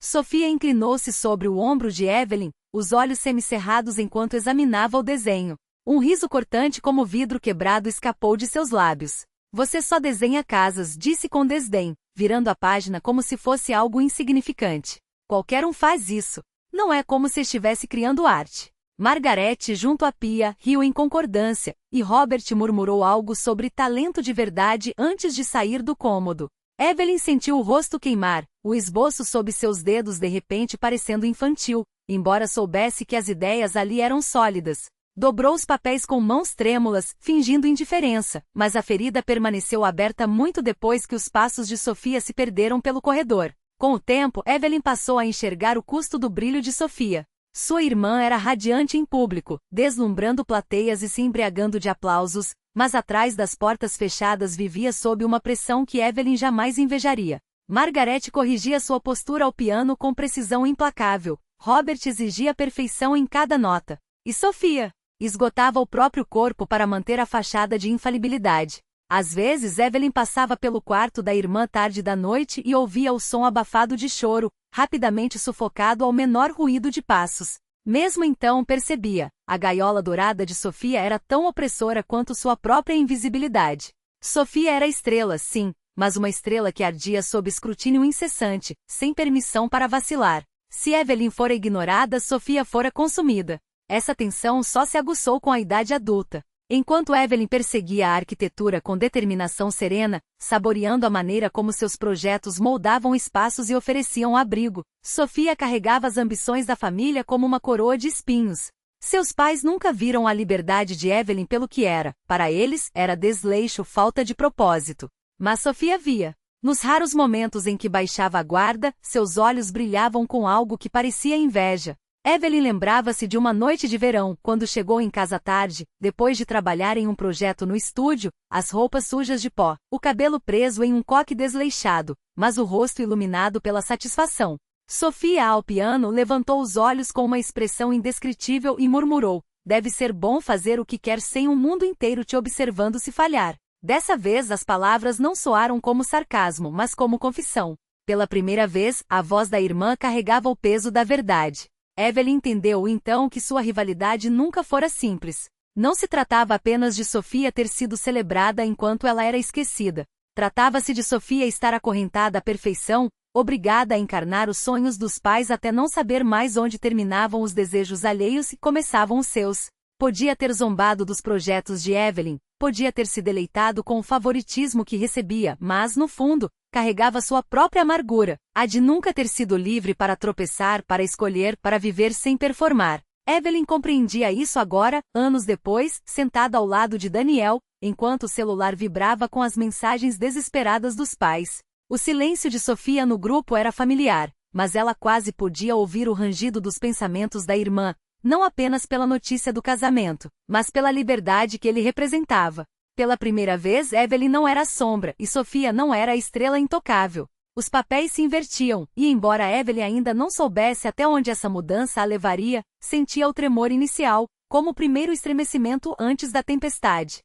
Speaker 1: Sofia inclinou-se sobre o ombro de Evelyn, os olhos semicerrados enquanto examinava o desenho. Um riso cortante como vidro quebrado escapou de seus lábios. Você só desenha casas, disse com desdém, virando a página como se fosse algo insignificante. Qualquer um faz isso. Não é como se estivesse criando arte. Margaret, junto à pia, riu em concordância, e Robert murmurou algo sobre talento de verdade antes de sair do cômodo. Evelyn sentiu o rosto queimar, o esboço sob seus dedos de repente parecendo infantil, embora soubesse que as ideias ali eram sólidas. Dobrou os papéis com mãos trêmulas, fingindo indiferença, mas a ferida permaneceu aberta muito depois que os passos de Sofia se perderam pelo corredor. Com o tempo, Evelyn passou a enxergar o custo do brilho de Sofia. Sua irmã era radiante em público, deslumbrando plateias e se embriagando de aplausos, mas atrás das portas fechadas vivia sob uma pressão que Evelyn jamais invejaria. Margaret corrigia sua postura ao piano com precisão implacável, Robert exigia perfeição em cada nota. E Sofia esgotava o próprio corpo para manter a fachada de infalibilidade. Às vezes Evelyn passava pelo quarto da irmã tarde da noite e ouvia o som abafado de choro, rapidamente sufocado ao menor ruído de passos. Mesmo então percebia, a gaiola dourada de Sofia era tão opressora quanto sua própria invisibilidade. Sofia era estrela, sim, mas uma estrela que ardia sob escrutínio incessante, sem permissão para vacilar. Se Evelyn fora ignorada, Sofia fora consumida. Essa tensão só se aguçou com a idade adulta. Enquanto Evelyn perseguia a arquitetura com determinação serena, saboreando a maneira como seus projetos moldavam espaços e ofereciam abrigo, Sofia carregava as ambições da família como uma coroa de espinhos. Seus pais nunca viram a liberdade de Evelyn pelo que era, para eles, era desleixo, falta de propósito. Mas Sofia via. Nos raros momentos em que baixava a guarda, seus olhos brilhavam com algo que parecia inveja. Evelyn lembrava-se de uma noite de verão, quando chegou em casa tarde, depois de trabalhar em um projeto no estúdio, as roupas sujas de pó, o cabelo preso em um coque desleixado, mas o rosto iluminado pela satisfação. Sofia, ao piano, levantou os olhos com uma expressão indescritível e murmurou: deve ser bom fazer o que quer sem um mundo inteiro te observando se falhar. Dessa vez as palavras não soaram como sarcasmo, mas como confissão. Pela primeira vez, a voz da irmã carregava o peso da verdade. Evelyn entendeu então que sua rivalidade nunca fora simples. Não se tratava apenas de Sofia ter sido celebrada enquanto ela era esquecida. Tratava-se de Sofia estar acorrentada à perfeição, obrigada a encarnar os sonhos dos pais até não saber mais onde terminavam os desejos alheios e começavam os seus. Podia ter zombado dos projetos de Evelyn, podia ter se deleitado com o favoritismo que recebia, mas, no fundo, carregava sua própria amargura, a de nunca ter sido livre para tropeçar, para escolher, para viver sem performar. Evelyn compreendia isso agora, anos depois, sentada ao lado de Daniel, enquanto o celular vibrava com as mensagens desesperadas dos pais. O silêncio de Sofia no grupo era familiar, mas ela quase podia ouvir o rangido dos pensamentos da irmã, não apenas pela notícia do casamento, mas pela liberdade que ele representava. Pela primeira vez, Evelyn não era a sombra e Sofia não era a estrela intocável. Os papéis se invertiam, e embora Evelyn ainda não soubesse até onde essa mudança a levaria, sentia o tremor inicial, como o primeiro estremecimento antes da tempestade.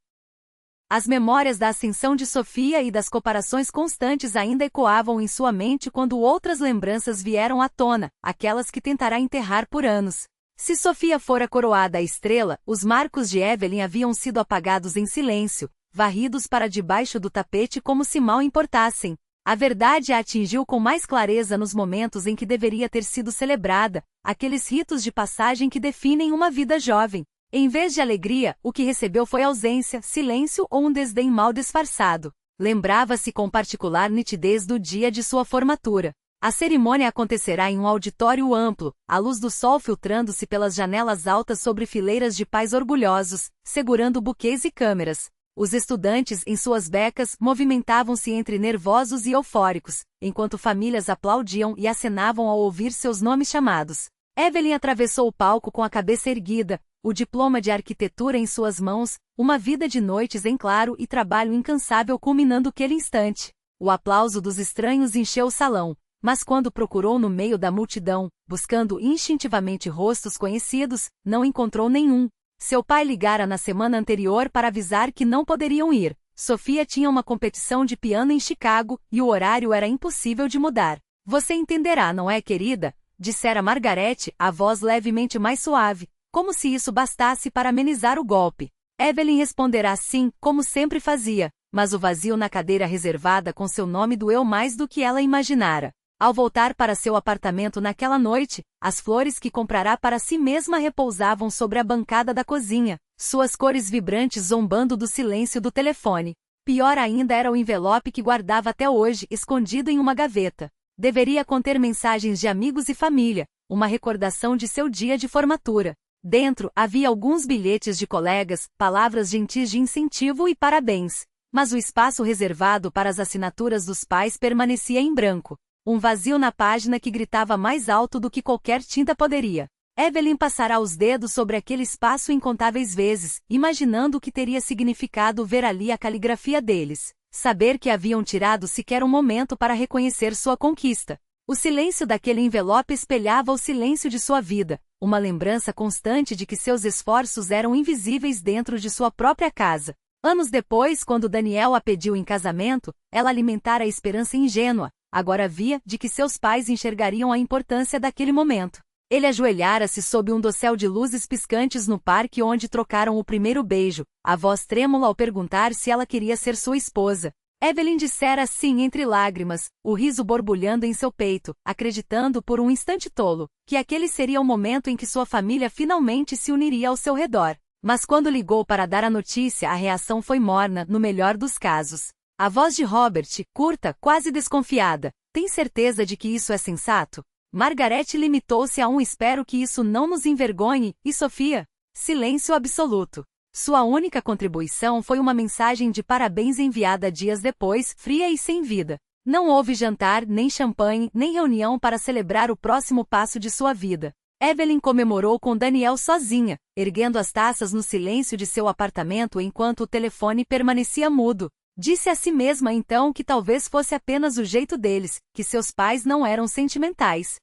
Speaker 1: As memórias da ascensão de Sofia e das comparações constantes ainda ecoavam em sua mente quando outras lembranças vieram à tona, aquelas que tentará enterrar por anos. Se Sofia fora coroada a estrela, os marcos de Evelyn haviam sido apagados em silêncio, varridos para debaixo do tapete como se mal importassem. A verdade a atingiu com mais clareza nos momentos em que deveria ter sido celebrada, aqueles ritos de passagem que definem uma vida jovem. Em vez de alegria, o que recebeu foi ausência, silêncio ou um desdém mal disfarçado. Lembrava-se com particular nitidez do dia de sua formatura. A cerimônia acontecerá em um auditório amplo, a luz do sol filtrando-se pelas janelas altas sobre fileiras de pais orgulhosos, segurando buquês e câmeras. Os estudantes, em suas becas, movimentavam-se entre nervosos e eufóricos, enquanto famílias aplaudiam e acenavam ao ouvir seus nomes chamados. Evelyn atravessou o palco com a cabeça erguida, o diploma de arquitetura em suas mãos, uma vida de noites em claro e trabalho incansável culminando aquele instante. O aplauso dos estranhos encheu o salão, mas quando procurou no meio da multidão, buscando instintivamente rostos conhecidos, não encontrou nenhum. Seu pai ligara na semana anterior para avisar que não poderiam ir. Sofia tinha uma competição de piano em Chicago, e o horário era impossível de mudar. Você entenderá, não é, querida? Dissera Margarete, a voz levemente mais suave, como se isso bastasse para amenizar o golpe. Evelyn responderá sim, como sempre fazia, mas o vazio na cadeira reservada com seu nome doeu mais do que ela imaginara. Ao voltar para seu apartamento naquela noite, as flores que comprará para si mesma repousavam sobre a bancada da cozinha, suas cores vibrantes zombando do silêncio do telefone. Pior ainda era o envelope que guardava até hoje, escondido em uma gaveta. Deveria conter mensagens de amigos e família, uma recordação de seu dia de formatura. Dentro, havia alguns bilhetes de colegas, palavras gentis de incentivo e parabéns. Mas o espaço reservado para as assinaturas dos pais permanecia em branco. Um vazio na página que gritava mais alto do que qualquer tinta poderia. Evelyn passará os dedos sobre aquele espaço incontáveis vezes, imaginando o que teria significado ver ali a caligrafia deles. Saber que haviam tirado sequer um momento para reconhecer sua conquista. O silêncio daquele envelope espelhava o silêncio de sua vida, uma lembrança constante de que seus esforços eram invisíveis dentro de sua própria casa. Anos depois, quando Daniel a pediu em casamento, ela alimentara a esperança ingênua. Agora via de que seus pais enxergariam a importância daquele momento. Ele ajoelhara-se sob um dossel de luzes piscantes no parque onde trocaram o primeiro beijo, a voz trêmula ao perguntar se ela queria ser sua esposa. Evelyn dissera sim entre lágrimas, o riso borbulhando em seu peito, acreditando por um instante tolo, que aquele seria o momento em que sua família finalmente se uniria ao seu redor. Mas quando ligou para dar a notícia, a reação foi morna, no melhor dos casos. A voz de Robert, curta, quase desconfiada. Tem certeza de que isso é sensato? Margarete limitou-se a um espero que isso não nos envergonhe, e Sofia? Silêncio absoluto. Sua única contribuição foi uma mensagem de parabéns enviada dias depois, fria e sem vida. Não houve jantar, nem champanhe, nem reunião para celebrar o próximo passo de sua vida. Evelyn comemorou com Daniel sozinha, erguendo as taças no silêncio de seu apartamento enquanto o telefone permanecia mudo. Disse a si mesma então que talvez fosse apenas o jeito deles, que seus pais não eram sentimentais.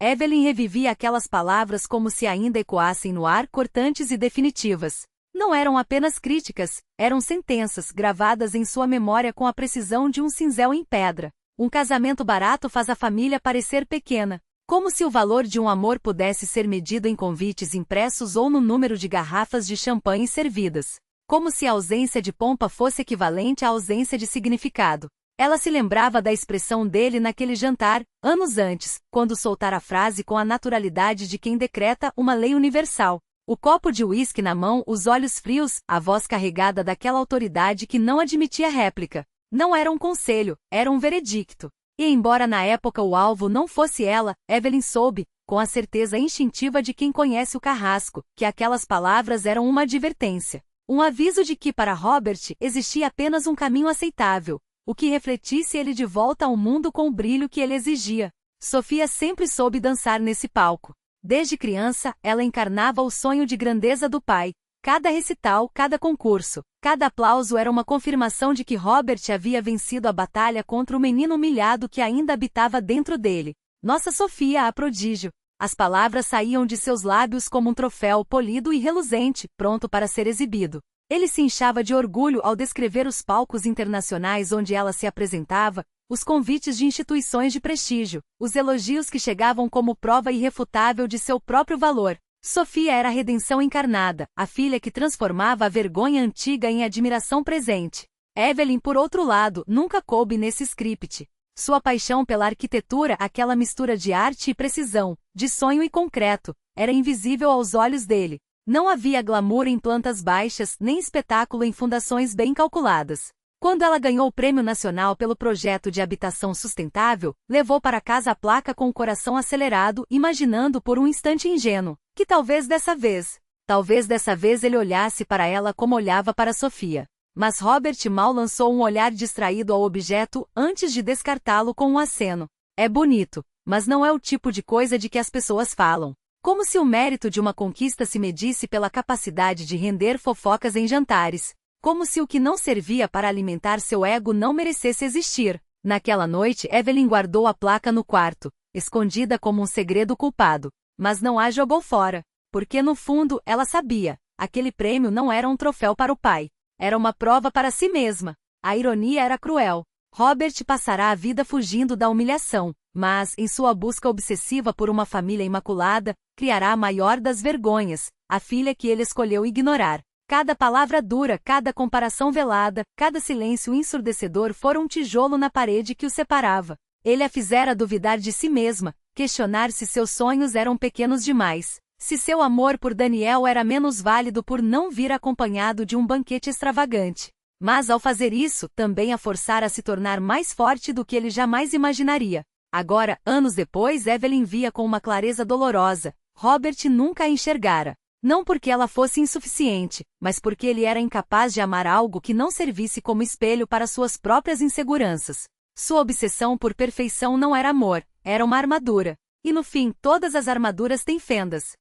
Speaker 1: Evelyn revivia aquelas palavras como se ainda ecoassem no ar, cortantes e definitivas. Não eram apenas críticas, eram sentenças gravadas em sua memória com a precisão de um cinzel em pedra. Um casamento barato faz a família parecer pequena. Como se o valor de um amor pudesse ser medido em convites impressos ou no número de garrafas de champanhe servidas. Como se a ausência de pompa fosse equivalente à ausência de significado. Ela se lembrava da expressão dele naquele jantar, anos antes, quando soltara a frase com a naturalidade de quem decreta uma lei universal. O copo de uísque na mão, os olhos frios, a voz carregada daquela autoridade que não admitia réplica. Não era um conselho, era um veredicto. E embora na época o alvo não fosse ela, Evelyn soube, com a certeza instintiva de quem conhece o carrasco, que aquelas palavras eram uma advertência. Um aviso de que para Robert existia apenas um caminho aceitável, o que refletisse ele de volta ao mundo com o brilho que ele exigia. Sofia sempre soube dançar nesse palco. Desde criança, ela encarnava o sonho de grandeza do pai. Cada recital, cada concurso, cada aplauso era uma confirmação de que Robert havia vencido a batalha contra o menino humilhado que ainda habitava dentro dele. Nossa Sofia, a prodígio. As palavras saíam de seus lábios como um troféu polido e reluzente, pronto para ser exibido. Ele se inchava de orgulho ao descrever os palcos internacionais onde ela se apresentava, os convites de instituições de prestígio, os elogios que chegavam como prova irrefutável de seu próprio valor. Sofia era a redenção encarnada, a filha que transformava a vergonha antiga em admiração presente. Evelyn, por outro lado, nunca coube nesse script. Sua paixão pela arquitetura, aquela mistura de arte e precisão, de sonho e concreto, era invisível aos olhos dele. Não havia glamour em plantas baixas, nem espetáculo em fundações bem calculadas. Quando ela ganhou o Prêmio Nacional pelo projeto de habitação sustentável, levou para casa a placa com o coração acelerado, imaginando por um instante ingênuo, que talvez dessa vez ele olhasse para ela como olhava para Sofia. Mas Robert mal lançou um olhar distraído ao objeto antes de descartá-lo com um aceno. É bonito, mas não é o tipo de coisa de que as pessoas falam. Como se o mérito de uma conquista se medisse pela capacidade de render fofocas em jantares. Como se o que não servia para alimentar seu ego não merecesse existir. Naquela noite, Evelyn guardou a placa no quarto, escondida como um segredo culpado. Mas não a jogou fora. Porque no fundo, ela sabia, aquele prêmio não era um troféu para o pai. Era uma prova para si mesma. A ironia era cruel. Robert passará a vida fugindo da humilhação, mas, em sua busca obsessiva por uma família imaculada, criará a maior das vergonhas, a filha que ele escolheu ignorar. Cada palavra dura, cada comparação velada, cada silêncio ensurdecedor fora um tijolo na parede que o separava. Ele a fizera duvidar de si mesma, questionar se seus sonhos eram pequenos demais, se seu amor por Daniel era menos válido por não vir acompanhado de um banquete extravagante. Mas ao fazer isso, também a forçara a se tornar mais forte do que ele jamais imaginaria. Agora, anos depois, Evelyn via com uma clareza dolorosa. Robert nunca a enxergara. Não porque ela fosse insuficiente, mas porque ele era incapaz de amar algo que não servisse como espelho para suas próprias inseguranças. Sua obsessão por perfeição não era amor, era uma armadura. E no fim, todas as armaduras têm fendas.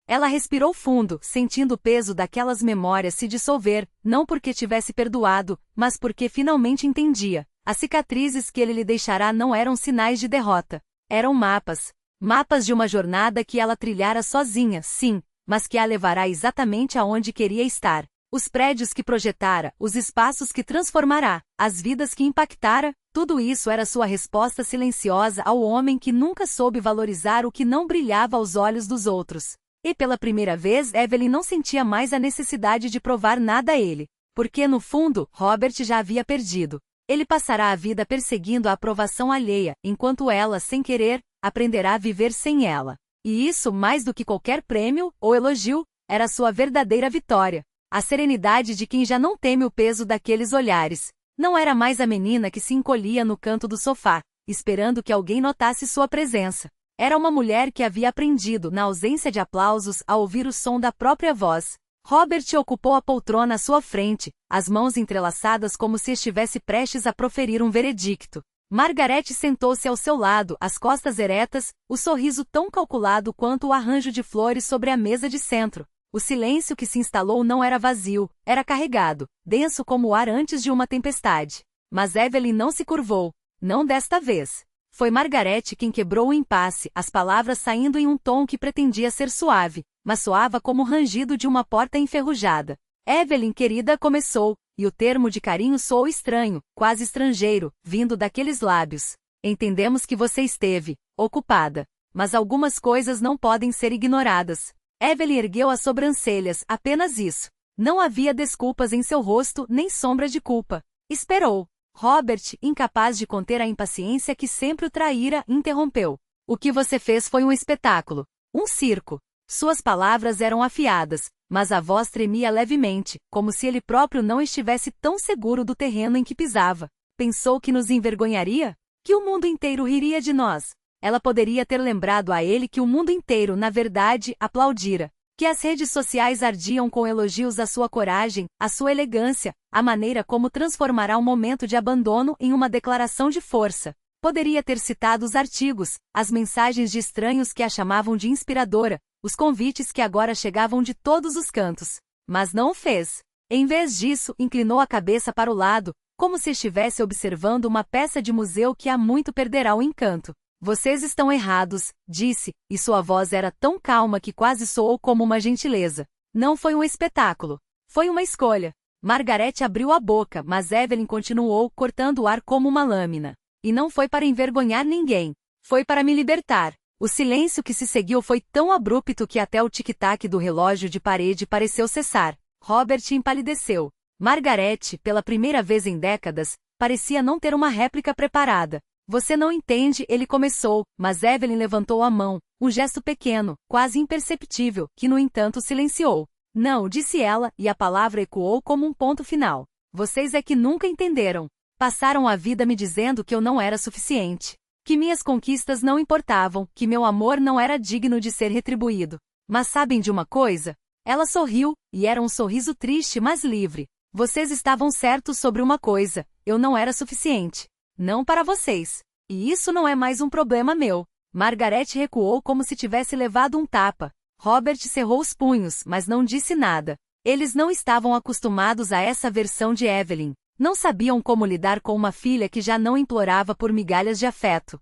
Speaker 1: Ela respirou fundo, sentindo o peso daquelas memórias se dissolver, não porque tivesse perdoado, mas porque finalmente entendia. As cicatrizes que ele lhe deixará não eram sinais de derrota. Eram mapas. Mapas de uma jornada que ela trilhara sozinha, sim, mas que a levará exatamente aonde queria estar. Os prédios que projetara, os espaços que transformará, as vidas que impactara, tudo isso era sua resposta silenciosa ao homem que nunca soube valorizar o que não brilhava aos olhos dos outros. E pela primeira vez Evelyn não sentia mais a necessidade de provar nada a ele, porque no fundo, Robert já havia perdido. Ele passará a vida perseguindo a aprovação alheia, enquanto ela, sem querer, aprenderá a viver sem ela. E isso, mais do que qualquer prêmio ou elogio, era sua verdadeira vitória. A serenidade de quem já não teme o peso daqueles olhares. Não era mais a menina que se encolhia no canto do sofá, esperando que alguém notasse sua presença. Era uma mulher que havia aprendido, na ausência de aplausos, a ouvir o som da própria voz. Robert ocupou a poltrona à sua frente, as mãos entrelaçadas como se estivesse prestes a proferir um veredicto. Margaret sentou-se ao seu lado, as costas eretas, o sorriso tão calculado quanto o arranjo de flores sobre a mesa de centro. O silêncio que se instalou não era vazio, era carregado, denso como o ar antes de uma tempestade. Mas Evelyn não se curvou. Não desta vez. Foi Margaret quem quebrou o impasse, as palavras saindo em um tom que pretendia ser suave, mas soava como o rangido de uma porta enferrujada. Evelyn, querida, começou, e o termo de carinho soou estranho, quase estrangeiro, vindo daqueles lábios. Entendemos que você esteve ocupada, mas algumas coisas não podem ser ignoradas. Evelyn ergueu as sobrancelhas, apenas isso. Não havia desculpas em seu rosto, nem sombra de culpa. Esperou. Robert, incapaz de conter a impaciência que sempre o traíra, interrompeu. O que você fez foi um espetáculo. Um circo. Suas palavras eram afiadas, mas a voz tremia levemente, como se ele próprio não estivesse tão seguro do terreno em que pisava. Pensou que nos envergonharia? Que o mundo inteiro riria de nós. Ela poderia ter lembrado a ele que o mundo inteiro, na verdade, aplaudira. Que as redes sociais ardiam com elogios à sua coragem, à sua elegância, à maneira como transformará um momento de abandono em uma declaração de força. Poderia ter citado os artigos, as mensagens de estranhos que a chamavam de inspiradora, os convites que agora chegavam de todos os cantos. Mas não o fez. Em vez disso, inclinou a cabeça para o lado, como se estivesse observando uma peça de museu que há muito perderá o encanto. Vocês estão errados, disse, e sua voz era tão calma que quase soou como uma gentileza. Não foi um espetáculo. Foi uma escolha. Margaret abriu a boca, mas Evelyn continuou, cortando o ar como uma lâmina. E não foi para envergonhar ninguém. Foi para me libertar. O silêncio que se seguiu foi tão abrupto que até o tic-tac do relógio de parede pareceu cessar. Robert empalideceu. Margaret, pela primeira vez em décadas, parecia não ter uma réplica preparada. Você não entende, ele começou, mas Evelyn levantou a mão, um gesto pequeno, quase imperceptível, que no entanto silenciou. Não, disse ela, e a palavra ecoou como um ponto final. Vocês é que nunca entenderam. Passaram a vida me dizendo que eu não era suficiente. Que minhas conquistas não importavam, que meu amor não era digno de ser retribuído. Mas sabem de uma coisa? Ela sorriu, e era um sorriso triste mas livre. Vocês estavam certos sobre uma coisa, eu não era suficiente. Não para vocês. E isso não é mais um problema meu. Margaret recuou como se tivesse levado um tapa. Robert cerrou os punhos, mas não disse nada. Eles não estavam acostumados a essa versão de Evelyn. Não sabiam como lidar com uma filha que já não implorava por migalhas de afeto.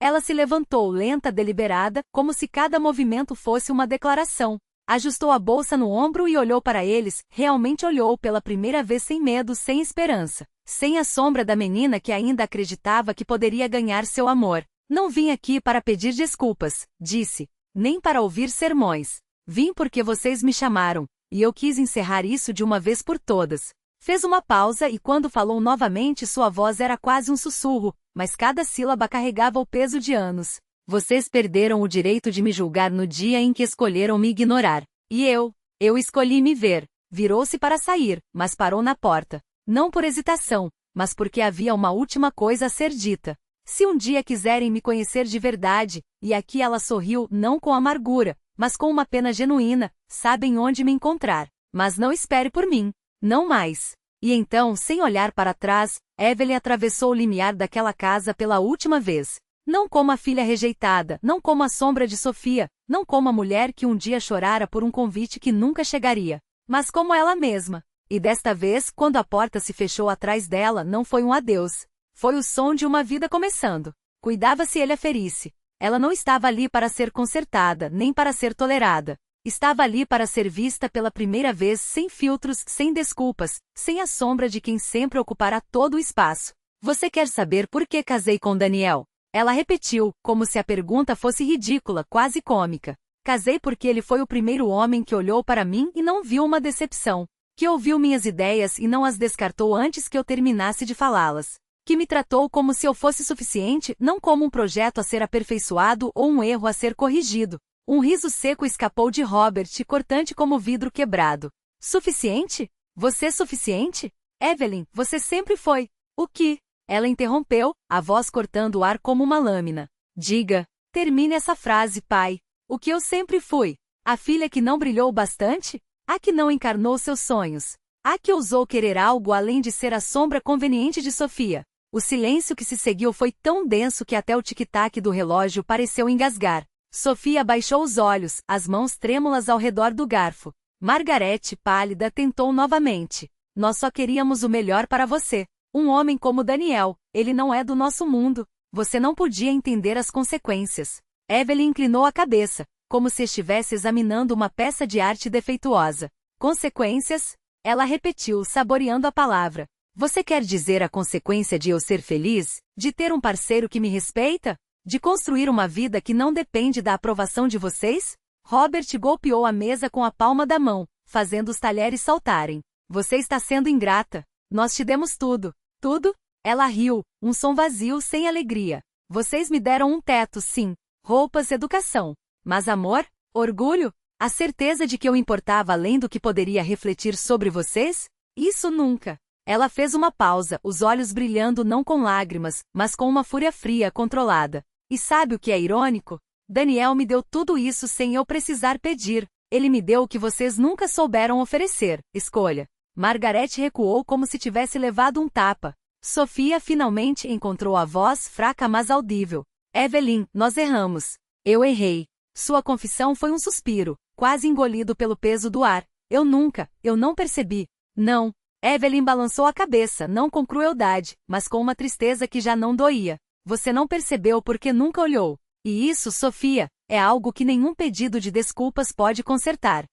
Speaker 1: Ela se levantou lenta, deliberada, como se cada movimento fosse uma declaração. Ajustou a bolsa no ombro e olhou para eles, realmente olhou pela primeira vez sem medo, sem esperança. Sem a sombra da menina que ainda acreditava que poderia ganhar seu amor. Não vim aqui para pedir desculpas, disse. Nem para ouvir sermões. Vim porque vocês me chamaram, e eu quis encerrar isso de uma vez por todas. Fez uma pausa e quando falou novamente sua voz era quase um sussurro, mas cada sílaba carregava o peso de anos. Vocês perderam o direito de me julgar no dia em que escolheram me ignorar. E eu escolhi me ver. Virou-se para sair, mas parou na porta. Não por hesitação, mas porque havia uma última coisa a ser dita. Se um dia quiserem me conhecer de verdade, e aqui ela sorriu não com amargura, mas com uma pena genuína, sabem onde me encontrar. Mas não espere por mim. Não mais. E então, sem olhar para trás, Evelyn atravessou o limiar daquela casa pela última vez. Não como a filha rejeitada, não como a sombra de Sofia, não como a mulher que um dia chorara por um convite que nunca chegaria, mas como ela mesma. E desta vez, quando a porta se fechou atrás dela, não foi um adeus. Foi o som de uma vida começando. Cuidava se ele a ferisse. Ela não estava ali para ser consertada, nem para ser tolerada. Estava ali para ser vista pela primeira vez sem filtros, sem desculpas, sem a sombra de quem sempre ocupará todo o espaço. Você quer saber por que casei com Daniel? Ela repetiu, como se a pergunta fosse ridícula, quase cômica. Casei porque ele foi o primeiro homem que olhou para mim e não viu uma decepção. Que ouviu minhas ideias e não as descartou antes que eu terminasse de falá-las. Que me tratou como se eu fosse suficiente, não como um projeto a ser aperfeiçoado ou um erro a ser corrigido. Um riso seco escapou de Robert, cortante como vidro quebrado. Suficiente? Você suficiente? Evelyn, você sempre foi. O que? Ela interrompeu, a voz cortando o ar como uma lâmina. Diga. Termine essa frase, pai. O que eu sempre fui. A filha que não brilhou bastante? A que não encarnou seus sonhos. A que ousou querer algo além de ser a sombra conveniente de Sofia. O silêncio que se seguiu foi tão denso que até o tic-tac do relógio pareceu engasgar. Sofia baixou os olhos, as mãos trêmulas ao redor do garfo. Margaret, pálida, tentou novamente. Nós só queríamos o melhor para você. Um homem como Daniel, ele não é do nosso mundo. Você não podia entender as consequências. Evelyn inclinou a cabeça, como se estivesse examinando uma peça de arte defeituosa. Consequências? Ela repetiu, saboreando a palavra. Você quer dizer a consequência de eu ser feliz? De ter um parceiro que me respeita? De construir uma vida que não depende da aprovação de vocês? Robert golpeou a mesa com a palma da mão, fazendo os talheres saltarem. Você está sendo ingrata. Nós te demos tudo. Tudo? Ela riu, um som vazio sem alegria. Vocês me deram um teto, sim. Roupas, educação. Mas amor? Orgulho? A certeza de que eu importava além do que poderia refletir sobre vocês? Isso nunca. Ela fez uma pausa, os olhos brilhando não com lágrimas, mas com uma fúria fria, controlada. E sabe o que é irônico? Daniel me deu tudo isso sem eu precisar pedir. Ele me deu o que vocês nunca souberam oferecer. Escolha. Margaret recuou como se tivesse levado um tapa. Sofia finalmente encontrou a voz fraca mas audível. Evelyn, nós erramos. Eu errei. Sua confissão foi um suspiro, quase engolido pelo peso do ar. Eu não percebi. Não. Evelyn balançou a cabeça, não com crueldade, mas com uma tristeza que já não doía. Você não percebeu porque nunca olhou. E isso, Sofia, é algo que nenhum pedido de desculpas pode consertar.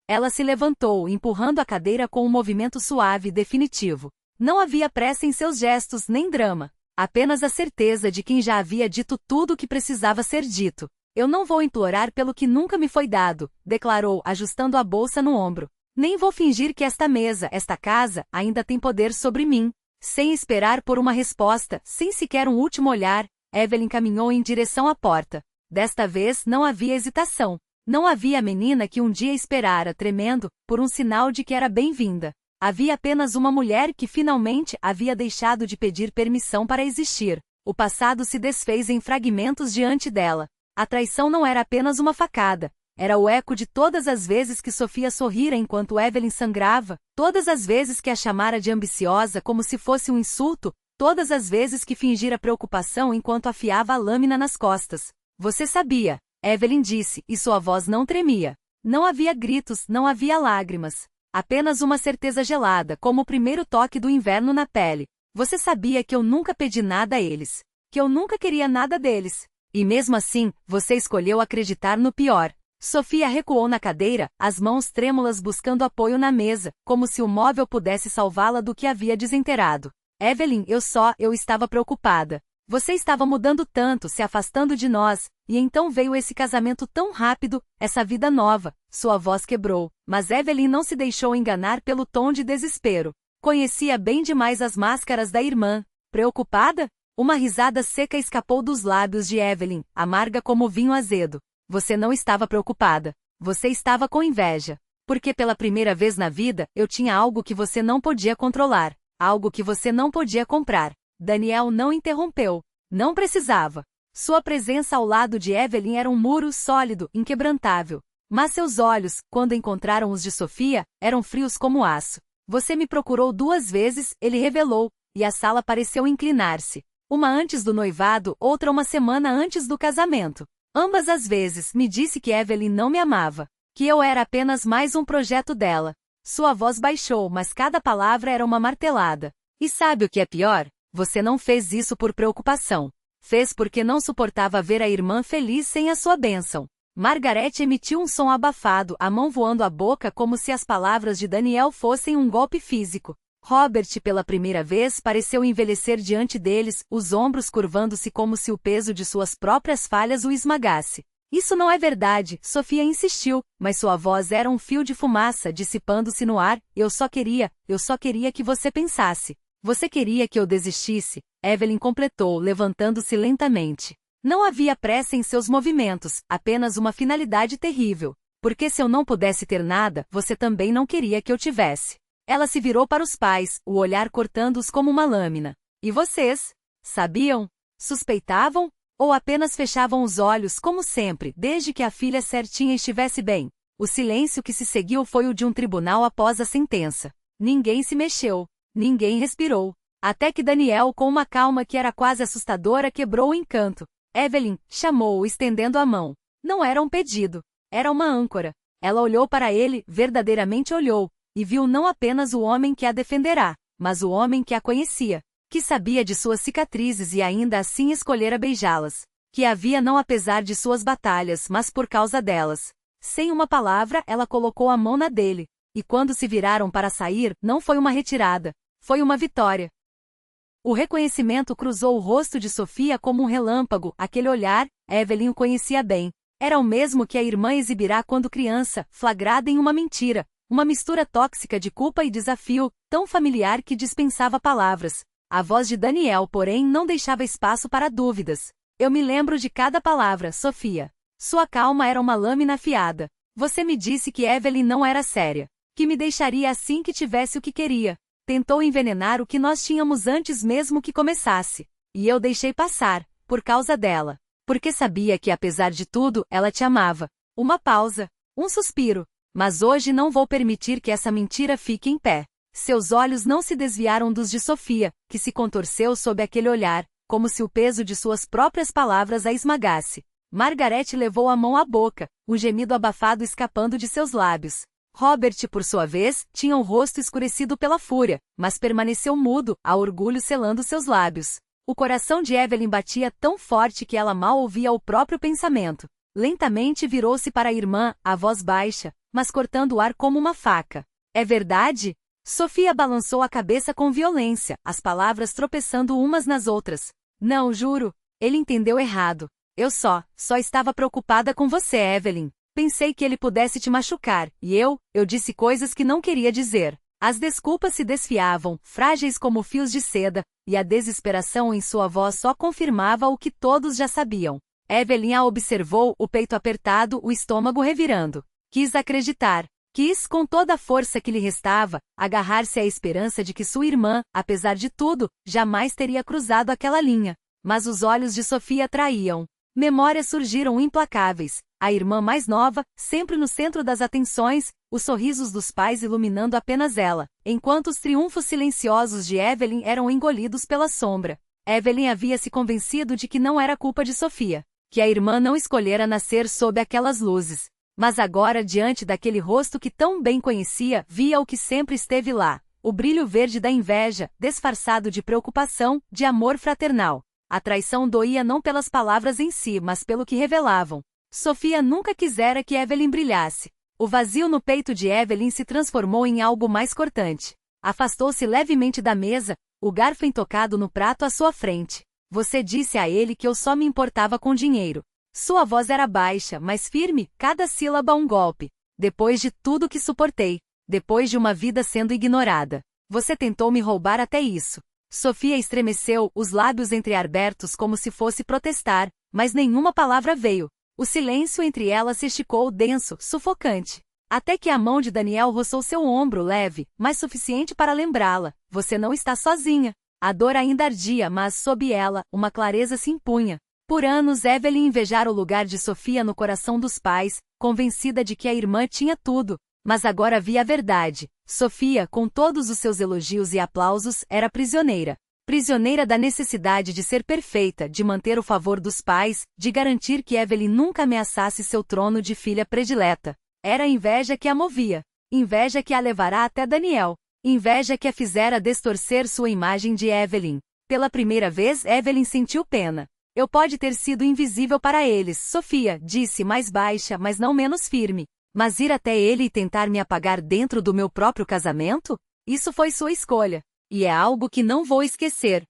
Speaker 1: Ela se levantou, empurrando a cadeira com um movimento suave e definitivo. Não havia pressa em seus gestos nem drama. Apenas a certeza de quem já havia dito tudo o que precisava ser dito. Eu não vou implorar pelo que nunca me foi dado, declarou, ajustando a bolsa no ombro. Nem vou fingir que esta mesa, esta casa, ainda tem poder sobre mim. Sem esperar por uma resposta, sem sequer um último olhar, Evelyn caminhou em direção à porta. Desta vez não havia hesitação. Não havia a menina que um dia esperara, tremendo, por um sinal de que era bem-vinda. Havia apenas uma mulher que finalmente havia deixado de pedir permissão para existir. O passado se desfez em fragmentos diante dela. A traição não era apenas uma facada. Era o eco de todas as vezes que Sofia sorrira enquanto Evelyn sangrava, todas as vezes que a chamara de ambiciosa como se fosse um insulto, todas as vezes que fingira preocupação enquanto afiava a lâmina nas costas. Você sabia, Evelyn disse, e sua voz não tremia. Não havia gritos, não havia lágrimas. Apenas uma certeza gelada, como o primeiro toque do inverno na pele. Você sabia que eu nunca pedi nada a eles. Que eu nunca queria nada deles. E mesmo assim, você escolheu acreditar no pior. Sofia recuou na cadeira, as mãos trêmulas buscando apoio na mesa, como se o móvel pudesse salvá-la do que havia desenterrado. Evelyn, eu estava preocupada. Você estava mudando tanto, se afastando de nós, e então veio esse casamento tão rápido, essa vida nova. Sua voz quebrou, mas Evelyn não se deixou enganar pelo tom de desespero. Conhecia bem demais as máscaras da irmã. Preocupada? Uma risada seca escapou dos lábios de Evelyn, amarga como vinho azedo. Você não estava preocupada. Você estava com inveja. Porque pela primeira vez na vida, eu tinha algo que você não podia controlar. Algo que você não podia comprar. Daniel não interrompeu. Não precisava. Sua presença ao lado de Evelyn era um muro sólido, inquebrantável. Mas seus olhos, quando encontraram os de Sofia, eram frios como aço. Você me procurou 2 vezes, ele revelou, e a sala pareceu inclinar-se. Uma antes do noivado, outra uma semana antes do casamento. Ambas as vezes, me disse que Evelyn não me amava. Que eu era apenas mais um projeto dela. Sua voz baixou, mas cada palavra era uma martelada. E sabe o que é pior? Você não fez isso por preocupação. Fez porque não suportava ver a irmã feliz sem a sua bênção. Margaret emitiu um som abafado, a mão voando à boca como se as palavras de Daniel fossem um golpe físico. Robert, pela primeira vez, pareceu envelhecer diante deles, os ombros curvando-se como se o peso de suas próprias falhas o esmagasse. Isso não é verdade, Sofia insistiu, mas sua voz era um fio de fumaça dissipando-se no ar. Eu só queria que você pensasse. Você queria que eu desistisse? Evelyn completou, levantando-se lentamente. Não havia pressa em seus movimentos, apenas uma finalidade terrível. Porque se eu não pudesse ter nada, você também não queria que eu tivesse. Ela se virou para os pais, o olhar cortando-os como uma lâmina. E vocês? Sabiam? Suspeitavam? Ou apenas fechavam os olhos como sempre, desde que a filha certinha estivesse bem? O silêncio que se seguiu foi o de um tribunal após a sentença. Ninguém se mexeu. Ninguém respirou. Até que Daniel, com uma calma que era quase assustadora, quebrou o encanto. Evelyn, chamou-o estendendo a mão. Não era um pedido. Era uma âncora. Ela olhou para ele, verdadeiramente olhou. E viu não apenas o homem que a defenderá, mas o homem que a conhecia, que sabia de suas cicatrizes e ainda assim escolhera beijá-las, que havia não apesar de suas batalhas, mas por causa delas. Sem uma palavra, ela colocou a mão na dele, e quando se viraram para sair, não foi uma retirada, foi uma vitória. O reconhecimento cruzou o rosto de Sofia como um relâmpago, aquele olhar, Evelyn o conhecia bem. Era o mesmo que a irmã exibirá quando criança, flagrada em uma mentira. Uma mistura tóxica de culpa e desafio, tão familiar que dispensava palavras. A voz de Daniel, porém, não deixava espaço para dúvidas. Eu me lembro de cada palavra, Sofia. Sua calma era uma lâmina afiada. Você me disse que Evelyn não era séria. Que me deixaria assim que tivesse o que queria. Tentou envenenar o que nós tínhamos antes mesmo que começasse. E eu deixei passar, por causa dela. Porque sabia que apesar de tudo, ela te amava. Uma pausa. Um suspiro. Mas hoje não vou permitir que essa mentira fique em pé. Seus olhos não se desviaram dos de Sofia, que se contorceu sob aquele olhar, como se o peso de suas próprias palavras a esmagasse. Margaret levou a mão à boca, um gemido abafado escapando de seus lábios. Robert, por sua vez, tinha o rosto escurecido pela fúria, mas permaneceu mudo, a orgulho selando seus lábios. O coração de Evelyn batia tão forte que ela mal ouvia o próprio pensamento. Lentamente virou-se para a irmã, a voz baixa, mas cortando o ar como uma faca. É verdade? Sofia balançou a cabeça com violência, as palavras tropeçando umas nas outras. Não, juro. Ele entendeu errado. Eu só estava preocupada com você, Evelyn. Pensei que ele pudesse te machucar, e eu disse coisas que não queria dizer. As desculpas se desfiavam, frágeis como fios de seda, e a desesperação em sua voz só confirmava o que todos já sabiam. Evelyn a observou, o peito apertado, o estômago revirando. Quis acreditar. Quis, com toda a força que lhe restava, agarrar-se à esperança de que sua irmã, apesar de tudo, jamais teria cruzado aquela linha. Mas os olhos de Sofia traíam. Memórias surgiram implacáveis. A irmã mais nova, sempre no centro das atenções, os sorrisos dos pais iluminando apenas ela, enquanto os triunfos silenciosos de Evelyn eram engolidos pela sombra. Evelyn havia se convencido de que não era culpa de Sofia, que a irmã não escolhera nascer sob aquelas luzes. Mas agora, diante daquele rosto que tão bem conhecia, via o que sempre esteve lá, o brilho verde da inveja, disfarçado de preocupação, de amor fraternal. A traição doía não pelas palavras em si, mas pelo que revelavam. Sofia nunca quisera que Evelyn brilhasse. O vazio no peito de Evelyn se transformou em algo mais cortante. Afastou-se levemente da mesa, o garfo intocado no prato à sua frente. Você disse a ele que eu só me importava com dinheiro. Sua voz era baixa, mas firme, cada sílaba um golpe. Depois de tudo que suportei, depois de uma vida sendo ignorada, você tentou me roubar até isso. Sofia estremeceu, os lábios entreabertos como se fosse protestar, mas nenhuma palavra veio. O silêncio entre elas se esticou denso, sufocante. Até que a mão de Daniel roçou seu ombro leve, mas suficiente para lembrá-la. Você não está sozinha. A dor ainda ardia, mas sob ela, uma clareza se impunha. Por anos Evelyn invejara o lugar de Sofia no coração dos pais, convencida de que a irmã tinha tudo. Mas agora via a verdade. Sofia, com todos os seus elogios e aplausos, era prisioneira. Prisioneira da necessidade de ser perfeita, de manter o favor dos pais, de garantir que Evelyn nunca ameaçasse seu trono de filha predileta. Era a inveja que a movia. Inveja que a levará até Daniel. Inveja que a fizera distorcer sua imagem de Evelyn. Pela primeira vez Evelyn sentiu pena. Eu pode ter sido invisível para eles, Sofia, disse mais baixa, mas não menos firme. Mas ir até ele e tentar me apagar dentro do meu próprio casamento? Isso foi sua escolha. E é algo que não vou esquecer.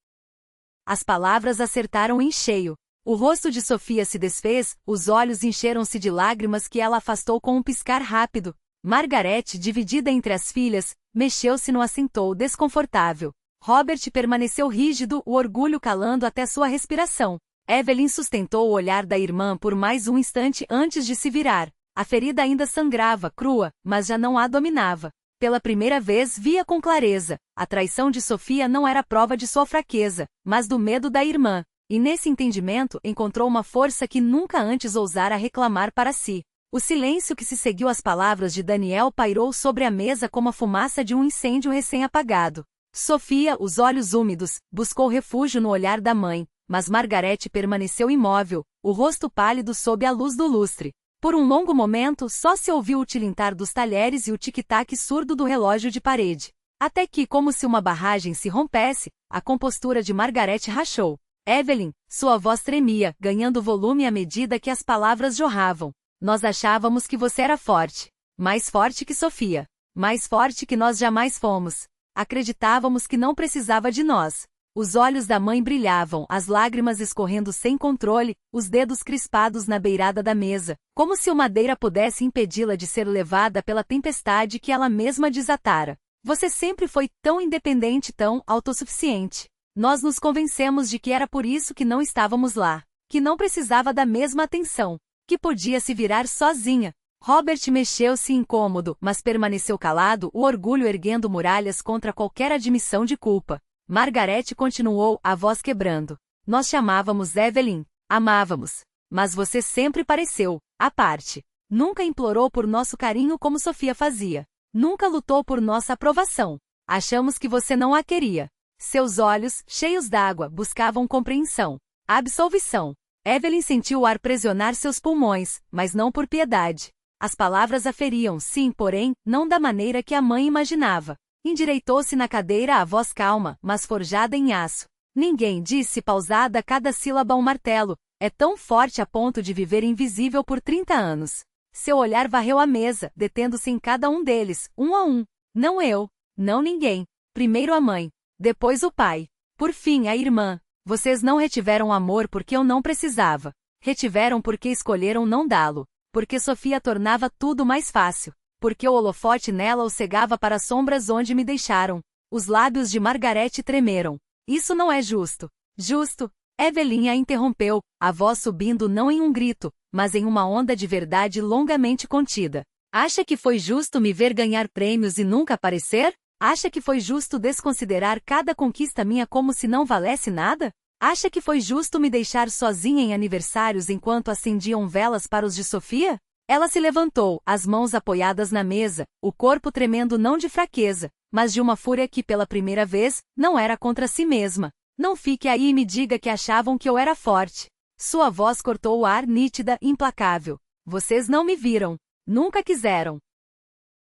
Speaker 1: As palavras acertaram em cheio. O rosto de Sofia se desfez, os olhos encheram-se de lágrimas que ela afastou com um piscar rápido. Margaret, dividida entre as filhas, mexeu-se no assentou desconfortável. Robert permaneceu rígido, o orgulho calando até sua respiração. Evelyn sustentou o olhar da irmã por mais um instante antes de se virar. A ferida ainda sangrava, crua, mas já não a dominava. Pela primeira vez via com clareza. A traição de Sofia não era prova de sua fraqueza, mas do medo da irmã. E nesse entendimento encontrou uma força que nunca antes ousara reclamar para si. O silêncio que se seguiu às palavras de Daniel pairou sobre a mesa como a fumaça de um incêndio recém-apagado. Sofia, os olhos úmidos, buscou refúgio no olhar da mãe, mas Margaret permaneceu imóvel, o rosto pálido sob a luz do lustre. Por um longo momento, só se ouviu o tilintar dos talheres e o tic-tac surdo do relógio de parede. Até que, como se uma barragem se rompesse, a compostura de Margaret rachou. Evelyn, sua voz tremia, ganhando volume à medida que as palavras jorravam. Nós achávamos que você era forte. Mais forte que Sofia. Mais forte que nós jamais fomos. Acreditávamos que não precisava de nós. Os olhos da mãe brilhavam, as lágrimas escorrendo sem controle, os dedos crispados na beirada da mesa, como se uma madeira pudesse impedi-la de ser levada pela tempestade que ela mesma desatara. Você sempre foi tão independente, tão autossuficiente. Nós nos convencemos de que era por isso que não estávamos lá, que não precisava da mesma atenção, que podia se virar sozinha. Robert mexeu-se incômodo, mas permaneceu calado, o orgulho erguendo muralhas contra qualquer admissão de culpa. Margaret continuou, a voz quebrando. Nós chamávamos Evelyn. Amávamos. Mas você sempre pareceu, à parte. Nunca implorou por nosso carinho como Sofia fazia. Nunca lutou por nossa aprovação. Achamos que você não a queria. Seus olhos, cheios d'água, buscavam compreensão. Absolvição. Evelyn sentiu o ar pressionar seus pulmões, mas não por piedade. As palavras a feriam, sim, porém, não da maneira que a mãe imaginava. Endireitou-se na cadeira a voz calma, mas forjada em aço. Ninguém, disse pausada cada sílaba um martelo, é tão forte a ponto de viver invisível por 30 anos. Seu olhar varreu a mesa, detendo-se em cada um deles, um a um. Não eu, não ninguém. Primeiro a mãe, depois o pai. Por fim a irmã. Vocês não retiveram amor porque eu não precisava. Retiveram porque escolheram não dá-lo. Porque Sofia tornava tudo mais fácil. Porque o holofote nela o cegava para as sombras onde me deixaram. Os lábios de Margaret tremeram. Isso não é justo. Justo? Evelyn a interrompeu, a voz subindo não em um grito, mas em uma onda de verdade longamente contida. Acha que foi justo me ver ganhar prêmios e nunca aparecer? Acha que foi justo desconsiderar cada conquista minha como se não valesse nada? Acha que foi justo me deixar sozinha em aniversários enquanto acendiam velas para os de Sofia? Ela se levantou, as mãos apoiadas na mesa, o corpo tremendo não de fraqueza, mas de uma fúria que pela primeira vez, não era contra si mesma. Não fique aí e me diga que achavam que eu era forte. Sua voz cortou o ar nítida, implacável. Vocês não me viram. Nunca quiseram.